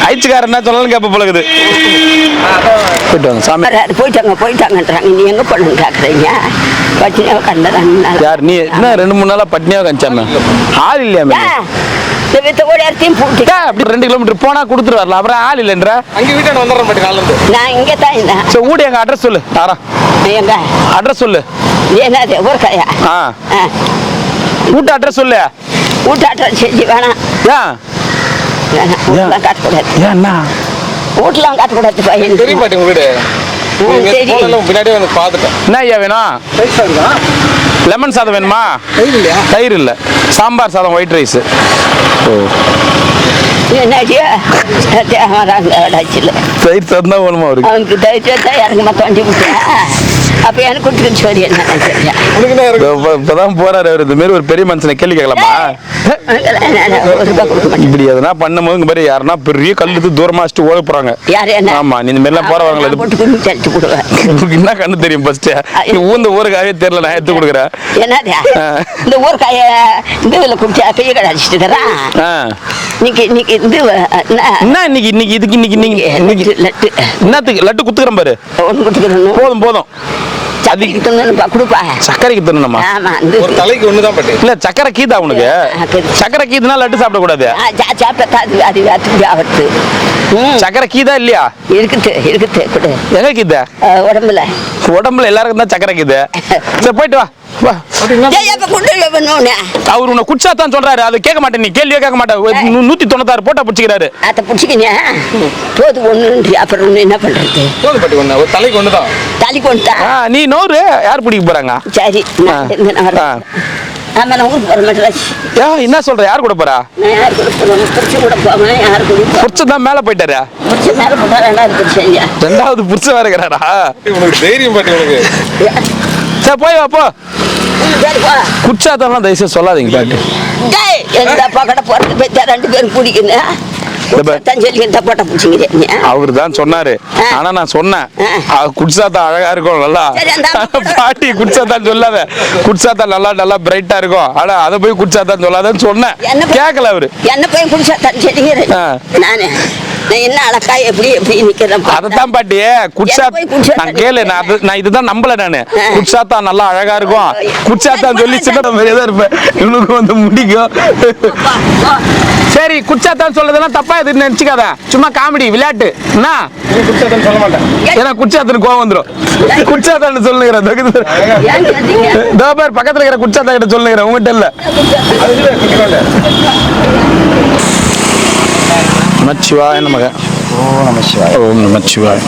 ஐச்சுக்காரன் சொல்லலாம் கேப்ப பழகுது. போயிட்டு வாங்க சாமி. போயிட்டாங்கன்றாங்க. நீ எங்க போனு கேக்குறீங்க? பட்டினியா கண்டறாங்க. யார் நீ? என்ன 2-3 நாளா பட்னியா கஞ்சாம ஆள் இல்லையா? அப்படி 2 கிலோமீட்டர் போனா கொடுத்துட்டு வரலாம். அப்புறம் ஆள் இல்லைன்ற அங்க வீட்டாண்ட வந்துடுறேன் பாட்டி காலைல இருந்து. நான் இங்க தான் இருந்தேன். சரி ஊடி எங்க அட்ரஸ் சொல்லு. ஆரா எங்க அட்ரஸ் சொல்லு. என்னது ஒரு கடையா? வீட்டு அட்ரஸ் சொல்லு. வீட்டு அட்ரஸ் செஞ்சு வேணாம். வீட்டுலாம் காட்டக்கூடாது. ஏன்னா வீட்டுலாம் காட்டக்கூடாது பையன். தெரியும் பாட்டி உங்க வீடு. பின்னாடியே வந்து பாத்துட்டேன். என்ன ஐயா வேணும்? லெமன் சாதம் வேணுமா? தயிர் இல்ல. சாம்பார் சாதம் ஒயிட் ரைஸ். தயிர் சாதம் தான் வேணுமா அவருக்கு? அவனுக்கு தயிர் தான் இறங்க மாட்டோம் வண்டி விட்டேன். அப்ப எனக்கு கொடுத்துக்கிட்டு சொல்லி என்ன இப்பதான் போறாரு அவரு. இந்த மாதிரி ஒரு பெரிய மனுஷனை கேள்வி கேட்கலாமா? இப்படி எதனா பண்ணும்போது இங்க மாதிரி யாருன்னா பெரிய கல்லு தூரமா வச்சுட்டு ஓட போறாங்க. ஆமா நீ இந்த மாதிரி எல்லாம் போறவங்க என்ன கண்ணு தெரியும்? ஃபர்ஸ்ட் ஊந்த ஊருக்காவே தெரியல. நான் எடுத்து கொடுக்குறேன். இந்த ஊருக்காய இதுல குடிச்சு கைய கடை அடிச்சுட்டு இருக்கிறான். லட்டு குத்துக்கிறேன் பாரு. போதும் போதும். சக்கரைக்கு தின்னணுமா? ஒரு தலைக்கு ஒண்ணுதான் பாட்டி. இல்ல சக்கரை கீதா உனக்கு? சக்கரை கீதுனா லட்டு சாப்பிட கூடாது. சக்கரை கீதா இல்லையா? இருக்குது எங்க கீதா? உடம்புல எல்லாருக்கும் தான் சக்கரை கீது. சரி போயிட்டு வா. அவரு உன்னை குடிச்சாத்தான் சொல்றாரு. அது கேட்க மாட்டேன். நீ கேள்வியே கேட்க மாட்டேன். 196 போட்டா பிடிச்சிக்கிறாரு. அத பிடிச்சிக்கிங்க. போது ஒண்ணு அப்புறம் என்ன பண்றது? போது பாட்டி ஒண்ணு. ஒரு தலைக்கு ஒண்ணுதான். தலைக்கு ஒண்ணுதான். நீ நோரு யார் பிடிக்க போறாங்க? சரி ஆமா நான் ஊருக்கு போற மெட்ராஸ். என்ன சொல்ற? யார் கூட போறா? யார் கூட போறேன்? புடிச்சு கூட போவேன். யார் கூட? புடிச்சு தான் மேல போயிட்டாரு. புடிச்சு மேல போட்டா ரெண்டாவது புடிச்சீங்க. ரெண்டாவது புடிச்ச வேற இருக்கறாடா. உனக்கு தைரியம் பாட்டி உனக்கு. சரி போய் வா போ. குச்சாதெல்லாம் தயவுசெய்து சொல்லாதீங்க பாட்டி. டேய் எந்த பக்கட போறது பத்தி 2 பேரும் குடிக்கணும். அவரு தான் சொன்னாரு. ஆனா நான் சொன்னேன் குடிச்சாத்தான் அழகா இருக்கும். நல்லா பாட்டி குடிச்சாத்தான் சொல்லாத. குடிச்சாத்தான் நல்லா நல்லா பிரைட்டா இருக்கும். ஆனா அதை போய் குடிச்சாத்தான் சொல்லாதன்னு சொன்னேன். கேட்கல அவரு. என்ன போய் குடிச்சாத்தான் சொல்லுங்க. நானு என்ன அழகா எப்படி எப்படி நிக்கிறேன். அதத்தான் பாட்டி குடிச்சா நான் கேளு. நான் இதுதான் நம்பல. நானு குடிச்சாத்தான் நல்லா அழகா இருக்கும். குடிச்சாத்தான் சொல்லி சின்ன மாதிரியே இருப்பேன். இவனுக்கு வந்து முடிக்கும். சரி குடிச்சாத்தான் சொல்றதெல்லாம் தப்பா எதுன்னு நினைச்சுக்காத. சும்மா காமெடி விளையாட்டு. என்ன சொல்ல மாட்டேன். ஏன்னா குடிச்சாத்தனு கோவம் வந்துடும். குடிச்சாத்தான் சொல்லுங்கிற பக்கத்துல இருக்கிற குடிச்சாத்தா கிட்ட சொல்லுங்கிற உங்ககிட்ட இல்ல. நமச்சிவாய நமக. ஓம் நமச்சிவாய. ஓம் நமச்சிவாய.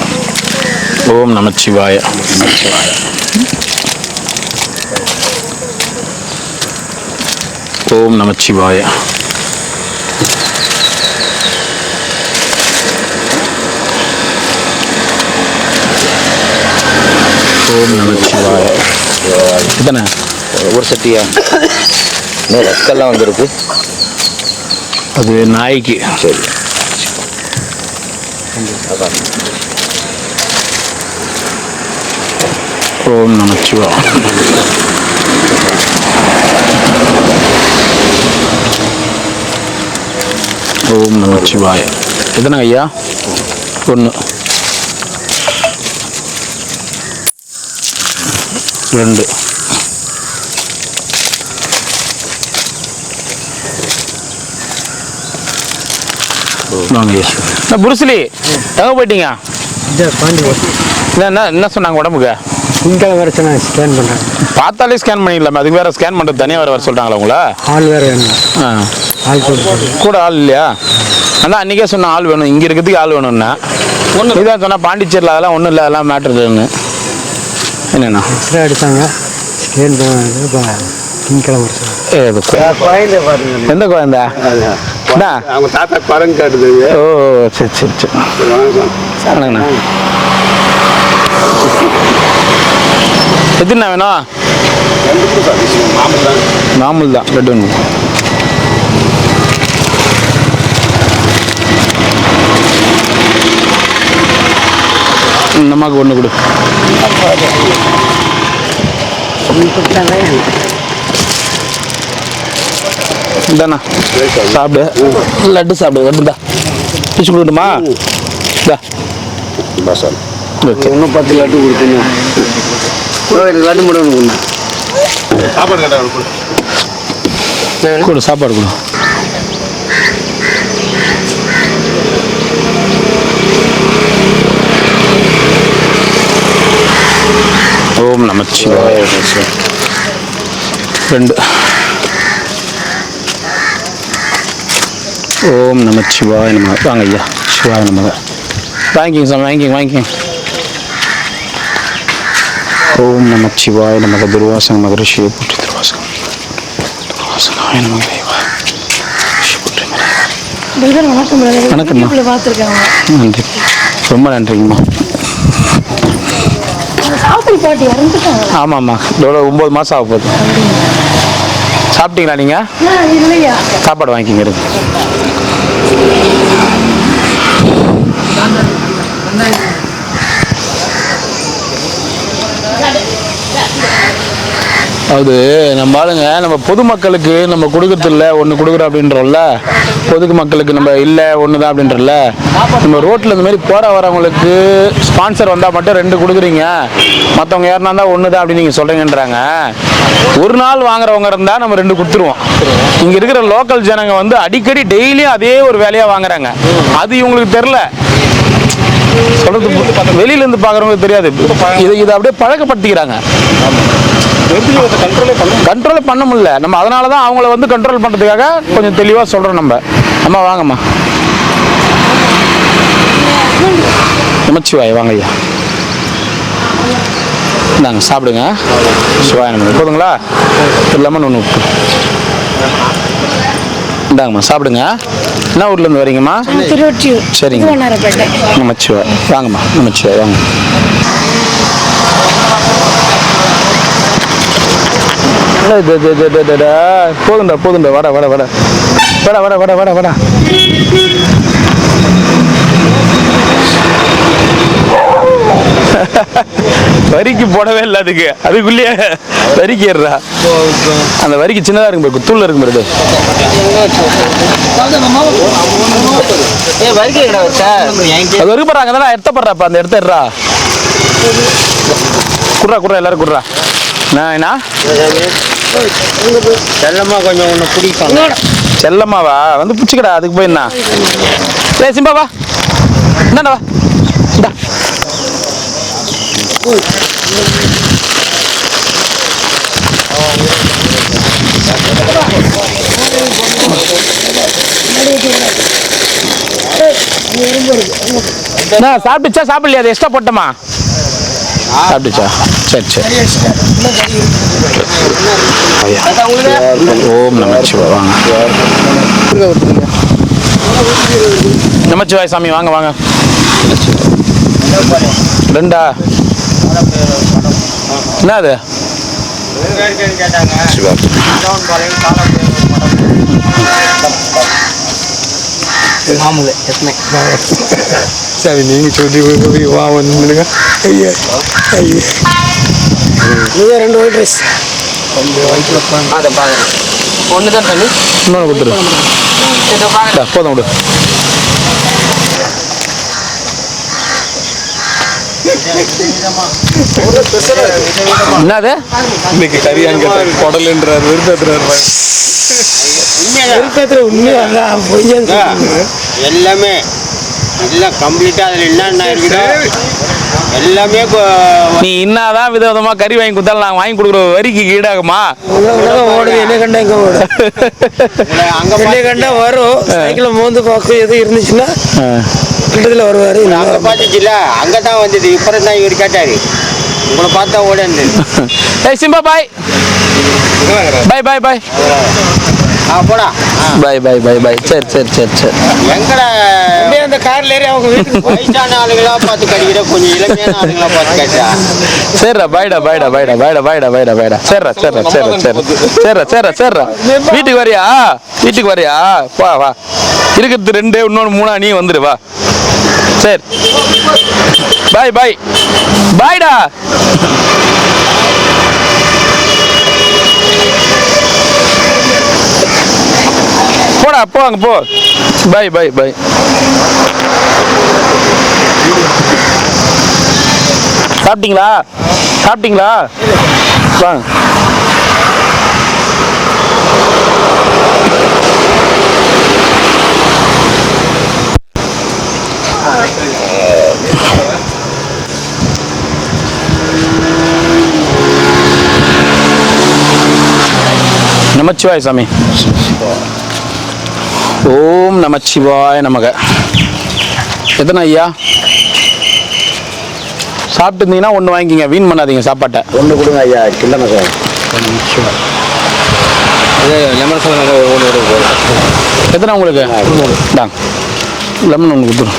ஓம் நமச்சிவாய. ஓம் நமச்சிவாய. ஓம் நமச்சிவாய. இதானே ஒரு சட்டியா? ரத்தெல்லாம் வந்துருக்கு. அது நாய்க்கு. சரி ஓம் நமச்சிவாய. ஓம் நமச்சிவாய. எத்தனை ஐயா? 1 2 புருஸ்லி எங்க போயிட்டீங்க? என்ன சொன்னாங்க உடம்புக்கு? திங்கக்கிழமை வர சொன்னாங்க. ஸ்கேன் பண்ணுறாங்க. பார்த்தாலே ஸ்கேன் பண்ணிடலாமா? அதுக்கு வேற ஸ்கேன் பண்ணுறது தனியாக வர சொல்லிட்டாங்களா உங்களை? ஆள் வேறு வேணும். ஆள் கூட ஆள் இல்லையா? அதான் அன்றைக்கே சொன்ன ஆள் வேணும். இங்கே இருக்கிறதுக்கு ஆள் வேணும்னா இதான் சொன்னால் பாண்டிச்சேரியில் அதெல்லாம் ஒன்றும் இல்லை. அதெல்லாம் மேட்ருன்னு என்னென்னா எக்ஸ்ரே எடுத்தாங்க. ஸ்கேன் பண்ணாங்க. திங்கக்கிழமை வர சொன்னாங்க. எந்த குழந்தை? அவங்க தாத்தா படம் காட்டுது. ஓ சரி சரி சரி. வணக்கண்ணா. எத்தனை வேணும்? மாமூல் தான். லட்டு ஒன்று. இந்த அம்மாவுக்கு ஒன்று கொடு. இந்தாண்ணா சாப்பிடு, லட்டு சாப்பிடு, லட்டுதா பிச்சு கொடுக்கணுமா? ஓகே, இன்னும் 10 லட்டு கொடுக்கணும். லட்டு மட்டும் சாப்பாடு கேட்டா கொடு, சாப்பாடு கொடு. ஓம் நமச்சிவாய. 2. ஓம் நமச்சிவாய நமக. வாங்க ஐயா, சிவாய நமக. வாங்கிங்க சாமி, வாங்கிங்க. ஓம் நமச்சிவாய நமக. துர்வாசன மகரிஷியை போற்றி துர்வாசகம். துர்வாசனாய நமக. வணக்கம்மா. நன்றி, ரொம்ப நன்றிங்கம்மா. ஆமாம்மா, இதோட 9 மாதம் ஆக போகுது. சாப்பிட்டீங்களா நீங்கள்? சாப்பாடு வாங்கிக்கிங்க இருக்கு. அது நம்ம ஆளுங்க, நம்ம பொதுமக்களுக்கு நம்ம கொடுக்கறதில்ல, ஒன்று கொடுக்குறோம் அப்படின்றோம்ல, பொது மக்களுக்கு நம்ம இல்லை ஒன்று தான் அப்படின்றல. நம்ம ரோட்டில் இந்த மாதிரி போகிற வரவங்களுக்கு ஸ்பான்சர் வந்தால் மட்டும் 2 கொடுக்குறீங்க, மற்றவங்க யாருனா இருந்தால் ஒன்று தான் அப்படின்னு நீங்கள் சொல்கிறீங்கன்றாங்க. ஒரு நாள் வாங்குறவங்க இருந்தால் நம்ம 2 கொடுத்துருவோம். இங்கே இருக்கிற லோக்கல் ஜனங்க வந்து அடிக்கடி டெய்லியும் அதே ஒரு வேலையாக வாங்குறாங்க. அது இவங்களுக்கு தெரில, சொல்றது வெளியிலேருந்து பார்க்குறவங்களுக்கு தெரியாது. இதை அப்படியே பழக்கப்படுத்திக்கிறாங்க. கண்ட்ரோலே பண்ண முடியல நம்ம. அதனால தான் அவங்கள வந்து கண்ட்ரோல் பண்ணுறதுக்காக கொஞ்சம் தெளிவாக சொல்கிறோம் நம்ம. அம்மா வாங்கம்மா. நமச்சிவாய் வாங்க ஐயா. இந்தாங்க சாப்பிடுங்க. சிவாய நம்ம போதுங்களா? லெமன் ஒன்று விட்டு இந்தாங்கம்மா சாப்பிடுங்க. என்ன ஊர்லேருந்து வரீங்கம்மா? திருவொற்றியூர். சரிங்க, நமச்சிவாய் வாங்கம்மா. நமச்சிவாய் வாங்க. போதுண்டா வட வட வட வட வட வட வட வட. வரிக்கு போடவே இல்லை அதுக்குள்ளேயே வரிக்கு ஏறுறா. அந்த வரிக்கு சின்னதாக இருக்கும் பாரு, தூள் இருக்கும் பாரு. அது வரைக்கும் போடுறாங்க தானே, எடுத்தப்படுறாப்பா அந்த எடுத்துடுறா. குட்றா எல்லாரும் குட்றா. என்ன செல்லம்மா கொஞ்சம் ஒன்று பிடிப்பாங்க. செல்லம்மாவா வந்து பிடிச்சிக்கடா, அதுக்கு போய் என்ன? ஏ சிம்பா வா, என்னடா வா, இந்தா. சாப்பிட்டுச்சா சாப்பிடலையா? அது எக்ஸ்ட்ரா போட்டோமா? சாப்பிட்டுச்சா? சரி. ஓம் நமச்சிவாய் வாங்க. நமச்சிவாய் சாமி வாங்க வாங்க. 2 என்ன அது? சரி, நீங்க சொல்லி வா வந்துடுங்க. ஐயா 2 ஒயிட் ரைஸ். ஒன்று தான் தண்ணி. இன்னொன்று கொடுத்துரு. போதும் விடு. என்னது இன்னைக்கு கரியான்னு கேட்டா குடலுன்றார், விருப்பத்துறாரு. எல்லாமே எல்லாம் கம்ப்ளீட்டா அதுல என்னென்ன இருக்குதோ எல்லாமே நீ என்னதான் விதவிதமா கறி வாங்கி கொடுத்தாலும் நாங்கள் வாங்கி கொடுக்குற வரிக்கு ஈடாகுமா? ஓடுது என்ன கண்டா எங்க ஓடு அங்க கண்டா வரும். சைக்கிள் மோந்து பார்க்க எது இருந்துச்சுன்னா கிட்டத்துல வருவாரு. அங்க பாத்துச்சுல, அங்கதான் வந்தது. இப்பறம் தான் இவர் கேட்டாரு, உங்களை பார்த்தா ஓட. ஏய் சிம்பா பாய் பாய் பாய் பாய் போடா பாய் பாய் பாய் பாய். சரி எங்கடா அந்த கார்ல ஏறி அவங்க வீட்டுக்கு வயசான ஆளுங்களா பார்த்து கடிக்கிற, கொஞ்சம் இளமையான ஆளுங்களா பார்த்து கேட்டா. சரிடா பாய்டா. சரிடா. வீட்டுக்கு வரியா? வா இருக்கிறது 2 இன்னொன்று 3 நீ வந்துடு வா. சரி பாய் பாய் பாய்டா. போடா போ அங்கே போ. பாய் பாய் பாய். சாப்பிட்டீங்களா சாப்பிட்டீங்களா வாங்க. நமச்சிவாய சாமி. ஓம் நமச்சிவாய நமக. எத்தனை ஐயா சாப்பிட்டு இருந்தீங்கன்னா 1 வாங்கிக்கிங்க, வீண் பண்ணாதீங்க சாப்பாட்டை. 1 கொடுங்க ஐயா. கில்லமா சார். எத்தனை உங்களுக்கு? இந்தாங்க லெமன் 1 கொடுத்துரும்.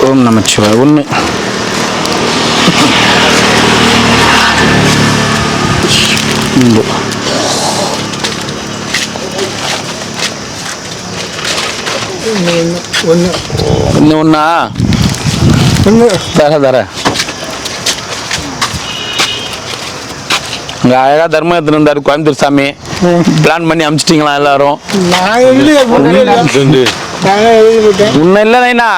ஓம் நமச்சிவாய 1. ஒன்னா தர இங்க அழகா தர்மம் எடுத்துட்டு இருந்தாரு கோயம்புத்தூர் சாமி. பிளான் பண்ணி அமிச்சிட்டீங்களா எல்லாரும்? உன்ன இல்ல நைனா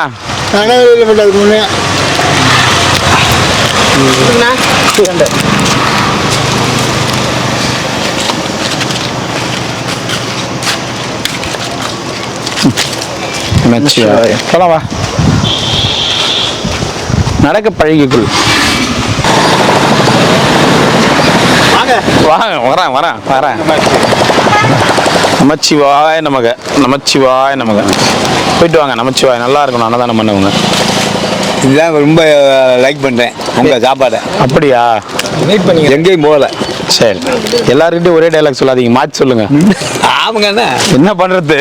போலாம் வா. நடக்க பழகிக்குள் வாங்க. வரேன். நமச்சிவாய நமக. நமச்சிவாய நமக. போயிட்டு வாங்க. நமச்சிவாய நல்லா இருக்கணும். அன்னதானம் பண்ணவங்க. இதுதான் ரொம்ப லைக் பண்ணுறேன் உங்கள் சாப்பாடை. அப்படியா? வெயிட் பண்ணி எங்கேயும் போகல. சரி எல்லாருக்கிட்டையும் ஒரே டைலாக் சொல்லாதீங்க, மாற்றி சொல்லுங்க. ஆமாங்க என்ன பண்றது,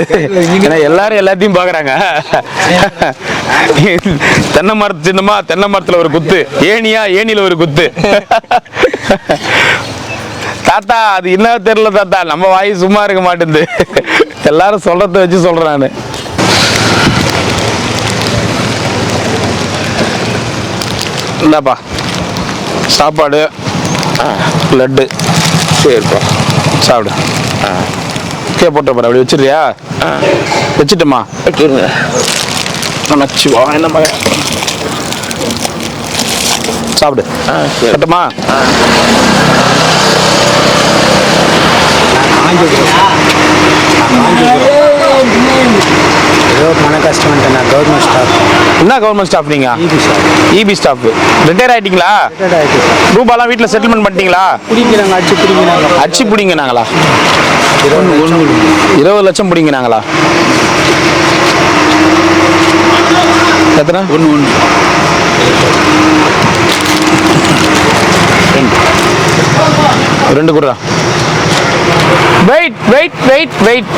ஏன்னா எல்லாரும் எல்லாத்தையும் பாக்குறாங்க. தென்னை மரத்து சின்னமா தென்னை மரத்துல ஒரு குத்து, ஏனியா ஏனியில ஒரு குத்து. தாத்தா அது என்ன தெரியல தாத்தா, நம்ம வாய் சும்மா இருக்க மாட்டேங்குது. எல்லாரும் சொல்றத வச்சு சொல்றேன் நானு. இந்தாப்பா சாப்பாடு, லட்டு. சரிப்பா சாப்பிடு. கே போட்ட பாரு, அப்படி வச்சிருக்கியா? வச்சுட்டுமா? வச்சுருங்க. நமச்சிவா என்ன சாப்பிடு. கட்டுமா? ஏதோ மன கஷ்டம். நான் கவர்மெண்ட் ஸ்டாஃப். என்ன கவர்மெண்ட் ஸ்டாஃப் நீங்க? EB staff. ரிட்டையர் ஆயிட்டீங்களா? ரூபாலாம் வீட்டில் செட்டில்மெண்ட் பண்ணிட்டீங்களா? பிடிக்கிறாங்க, அடிச்சு பிடிக்கிறாங்க. அடிச்சு பிடிங்கினாங்களா? 20 லட்சம் பிடிங்கினாங்களா? எத்தனை? 1 2 கொடுறா. Wait wait wait wait.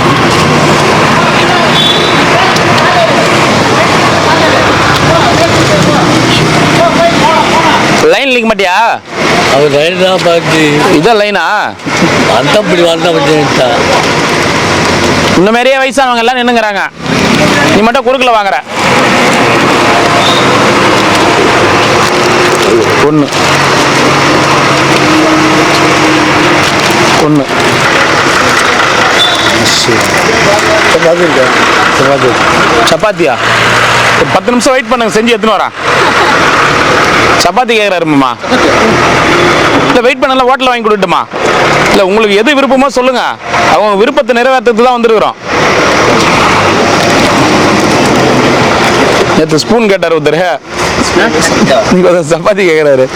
Line லிங்க மாட்டியா? அது லைன் தான் பார்த்து இதான் லைனா? வந்தபடி இந்த மாதிரியே வயசானவங்க எல்லாம் நின்னுங்கிறாங்க, நீ மட்டும் குறுக்கில் வாங்குற. 1 சப்பாத்தியா? ஒரு 10 நிமிஷம் வெயிட் பண்ணுங்க, செஞ்சு எடுத்துன்னு வரேன். சப்பாத்தி கேட்குறாரு மாமா. இல்லை வெயிட் பண்ணல, ஹோட்டலில் வாங்கி கொடுத்துட்டுமா? இல்லை உங்களுக்கு எது விருப்பமோ சொல்லுங்க, அவங்க விருப்பத்தை நிறைவேற்றுறதுக்கு தான் வந்துருக்குறோம். நேற்று ஸ்பூன் கேட்டார் ஒருத்தர், நீங்க சப்பாத்தி கேட்குறாரு.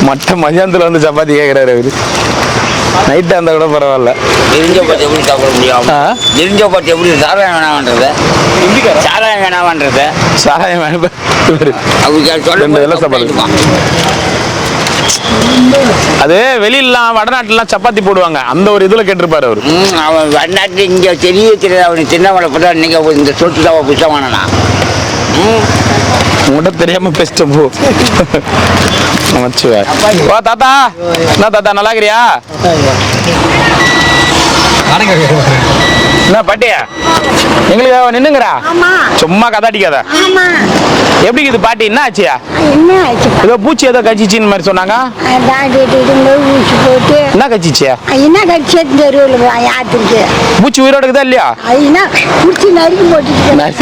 மற்ற மதியானத்தில் வந்து சப்பாத்தி கேட்குறாரு அவரு. நைட்டாக இருந்தால் கூட பரவாயில்ல. எரிஞ்ச பாட்டு எப்படி சாப்பிட முடியும்? எரிஞ்ச பாட்டு எப்படி? சாராயம் வேணாமன்றது, சாராயம் வேணாமன்றது, சாராயம் வேணும். அப்படி சாப்பாடு அது வெளியிலாம் வடநாட்டுலாம் சப்பாத்தி போடுவாங்க, அந்த ஒரு இதுல கேட்டிருப்பாரு அவரு. அவன் வடநாட்டு இங்கே தெரிய தெரியாது அவனுக்கு சின்னவளை பார்த்தா இன்னைக்கு இந்த சொத்து தான் புதுசாக வாங்கினா. உங்கள்கிட்ட தெரியாம பேசிட்ட போ. வா தாத்தா, என்ன தாத்தா நல்லா இருக்கிறியா? என்ன பாட்டியா எங்களுக்கு நின்னுங்கறா? சும்மா கதாட்டிக்காத. எப்படி இது பாட்டி, என்ன ஆச்சியா? ஏதோ பூச்சி ஏதோ கச்சிச்சின்னு மாதிரி சொன்னாங்க. என்ன கச்சிச்சியா? பூச்சி உயிரோட இருக்குதா இல்லையா?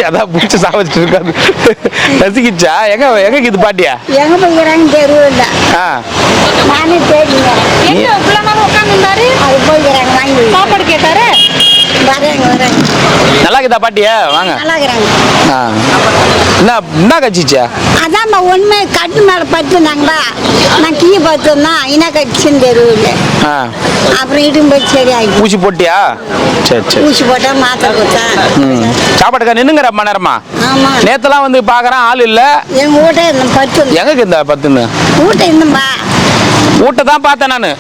அதான் பூச்சி சாவச்சிட்டு இருக்காது. நசுக்கிச்சா? எங்க எங்க இது பாட்டியா? எங்க போய்க்கிறாங்க தெருவில். நானே தேடிங்க அது போய்க்கிறாங்க, வாங்கி சாப்பாடு கேட்டாரு. நல்லா இருக்குதா பாட்டியா? வாங்க. நல்லா இருக்கிறாங்க. என்ன கட்சிச்சா? அதான் உண்மை கட்டு மேல பத்துனாங்களா, நான் கீழே பார்த்தோம்னா என்ன கட்சின்னு தெருவில். அப்புறம் இடும் போய் சரி ஆகி ஊசி போட்டியா? சரி சரி. ஊசி போட்டா மாத்திரை கொடுத்தேன். சாப்பாட்டுக்கா நின்னுங்கிற மணி நேரமா? ஆமா. நேத்தெல்லாம் வந்து பாக்குறேன் ஆள் இல்ல. எங்க வீட்டை இருந்தேன் பத்து. எங்க இந்த பத்துன்னு? வீட்டை இருந்தேன்பா. வீட்டை தான் பார்த்தேன் நானு.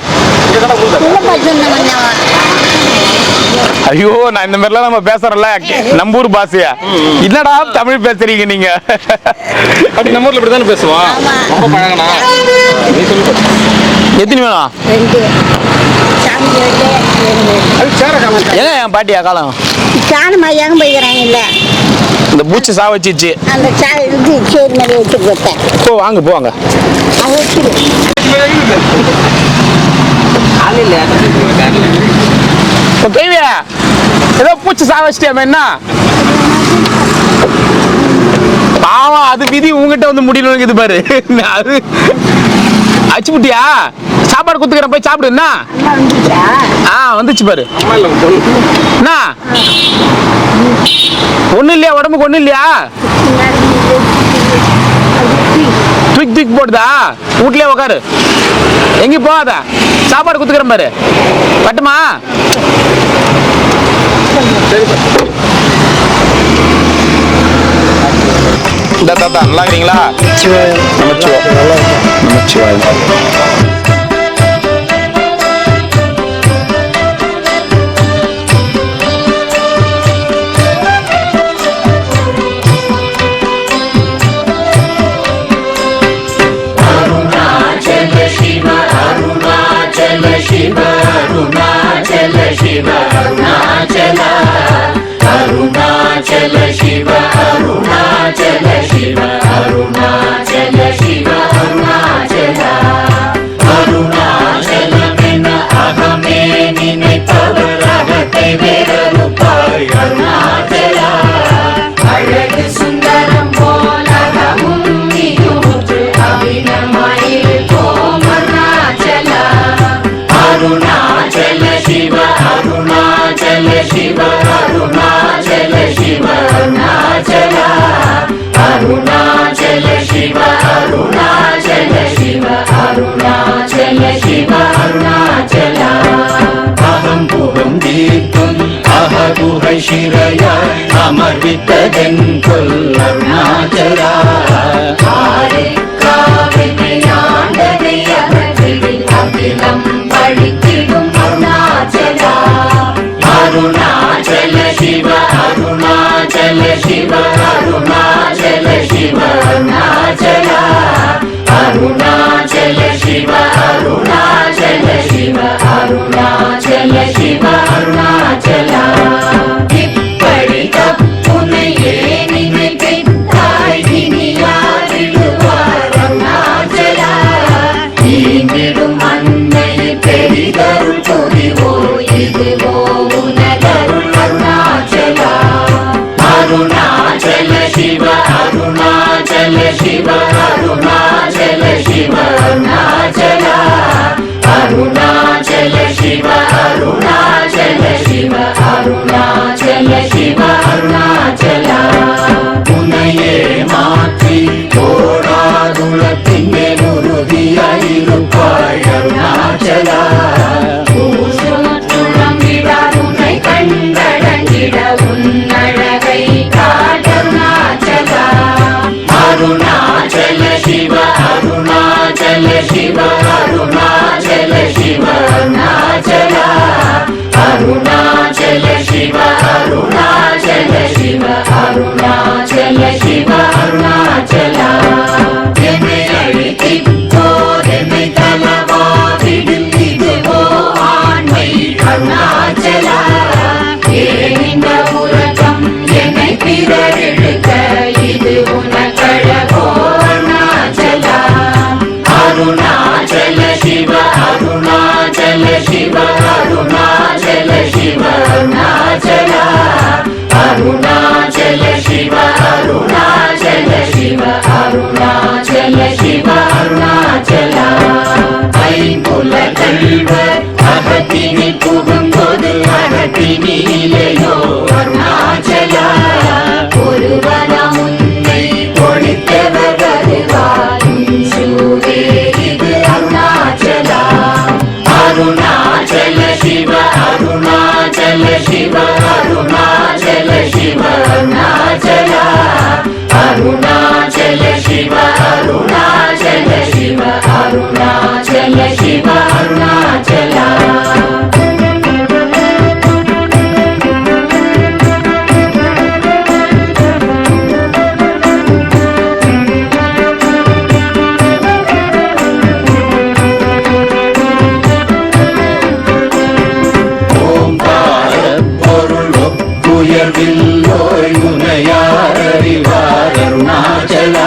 ஐயோ, நான் இந்த மாதிரிலாம் நம்ம பேசுறோம்ல நம்பூர் பாஷையா, என்னடா தமிழ் பேசுறீங்க நீங்க? அப்படி நம்ம ஊர்ல இப்படிதானே பேசுவோம். ரொம்ப பழகனா நீ சொல்லு. எத்தனை வேணும்? ஏங்க என் பாட்டியா காலம் காணுமா? எங்க போய்க்கிறாங்க இல்ல இந்த பூச்சி சா வச்சிச்சு. அந்த இது சரி மாதிரி வச்சு கொடுத்தேன். போ வாங்க போவாங்க. கேவியா ஏதோ பூச்சி சா வச்சிட்டியா? என்ன பாவம், அது விதி உங்ககிட்ட வந்து முடியணும் இது பாரு. அது அச்சு புட்டியா? சாப்பாடு குத்துக்கிறேன், போய் சாப்பிடு. என்ன வந்துச்சு பாரு. என்ன ஒண்ணு இல்லையா? உடம்புக்கு ஒண்ணு இல்லையா? தூக்கி தூக்கி போடுதா? வீட்லயே உக்காரு, எங்கேயும் போகாத. சாப்பாடு குத்துக்கிறேன் பாரு. பட்டுமா? இந்த தாத்தா நல்லா இருக்கிறீங்களா? நமச்சிவாய். Shiva, Arunachala Shiva. அருணாச்சல சிவ அருணாச்சல சிவ அருணாச்சலா என்னை அழித்திப்போர் என்னை தலவாவிடும் இதுவோ ஆண்மை அருணாச்சலா ஏன் இந்த உலகம் என்னை பிறரெடுக்க இது உனக்கழகோ அருணாச்சலா அருணாச்சல சிவ அருணாச்சல சிவ அருணாச்சல சிவ அருணாச்சலா அருணாச்சல சிவ அருணாச்சல சிவ அருணாச்சல சிவ அருணாச்சலா ஐம்புல கல்வர் அகத்தினி புகும்போது அகத்தினிலேயோ அருணாச்சலா ஒருவனம் உன்னை ஒழித்தவர் வருவாரும் சூரே இது அருணாச்சலா அருணாச்சல சிவ அருணாச்சல சிவ அருணாச்சல சிவ அருணாச்சலா அருணாச்சல சிவ அருணாச்சல சிவ அருணாச்சல சிவ அருணாச்சலா அருணாச்சலா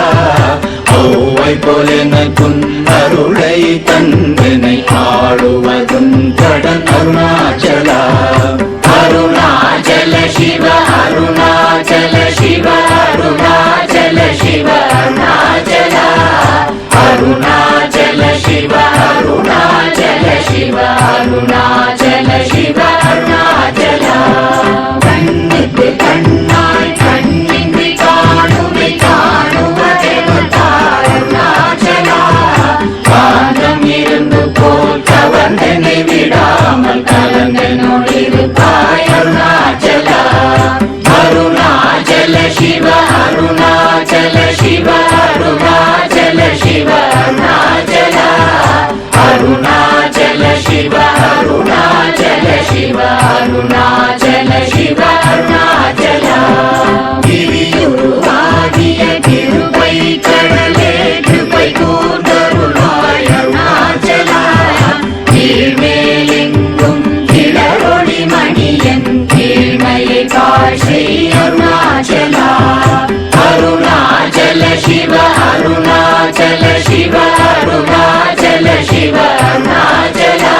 ஔவை போலெனக்குன் அருளை தந்தனை ஆளுவதும் கடன் அருணாச்சலா அருணாச்சல சிவ அருணாச்சல சிவ அருணாச்சல சிவ அருணாச்சலா அருணாச்சல சிவ அருணாச்சல சிவ அருணாச்சல சிவ அருணாச்சலா கண்ணுக்கு கண்ணாய் கண்ணின்றி காணுமை காணுவதெருணாச்சலா காந்தம் இருந்து போல் கவர்ந்தனை விடாமல் கலந்தனோடிருப்பாய் அருணாச்சலா அருணாச்சல சிவ அருணாச்சல சிவ அருணாச்சல சிவ அருணாச்சலா அருணாச்சல சிவ அருணாச்சல சிவ அருணாச்சல சிவ அருணாச்சலா கிரியுருவாகிய கிருபை கடலே கிருபை கூர்ந்தருளாய் அருணாச்சலா கீழ்மேலெங்கும் கிளரொளி மணியன் கீழ்மையை காட்சி அருணாச்சலா அருணாச்சல சிவ அருணாச்சல சிவ அருணாச்சல சிவ அருணாச்சலா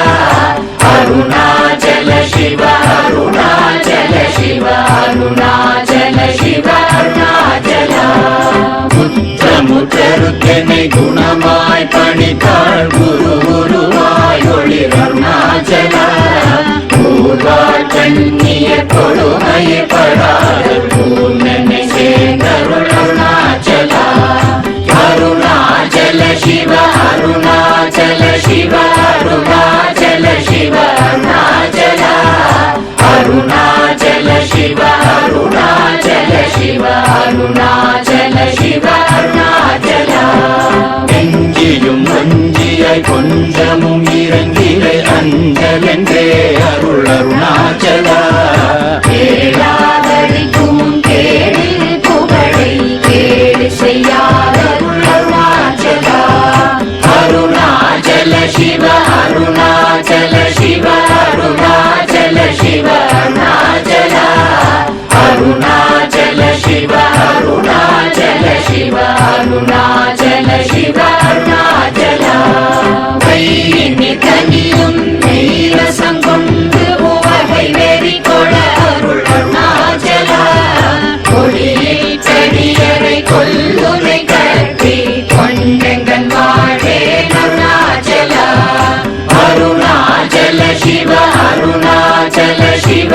அருணாச்சல சிவ அருணாச்சல சிவ அருணாச்சல சிவ அருணாச்சலா முற்றமுற்றருக்கெனை குணமாய் பணித்தாள் குரு குருவாய் ஒளிர் அருணாச்சலா கூர்வாள் கண்ணிய கொடுமையை படாத பூர்ணனை சேர்ந்தருள் அருணாச்சலா அருணாச்சல சிவ அருணாச்சல சிவ அருணாச்சல சிவ அருணாச்சலா அருணாச்சல சிவ அருணாச்சல சிவ அருணாச்சல சிவ அருணாச்சலா நெஞ்சியும் வஞ்சியாய் கொஞ்சமும் இறங்கிலே அஞ்சலென்றே அருள் அருணாச்சலா கேளாதடிக்கும் கேடு புகழை கேடு செய்யாத அருணாச்சலா அருணாச்சல சிவ அருணாச்சல சிவ அருணாச்சல சிவ அருணாச்சலா அருணாச்சல சிவ அருணாச்சல சிவ அருணாச்சல சிவ அருணாச்சலா கையினி தனியும் நீரசம் கொண்டு உவகை வெறி கொள அருள் அருணாச்சலா கொடியில் செடியரை கொல்லுனை கட்டி கொண்டெங்கன் வாழே அருணாச்சலா அருணாச்சல சிவ அருணாச்சல சிவ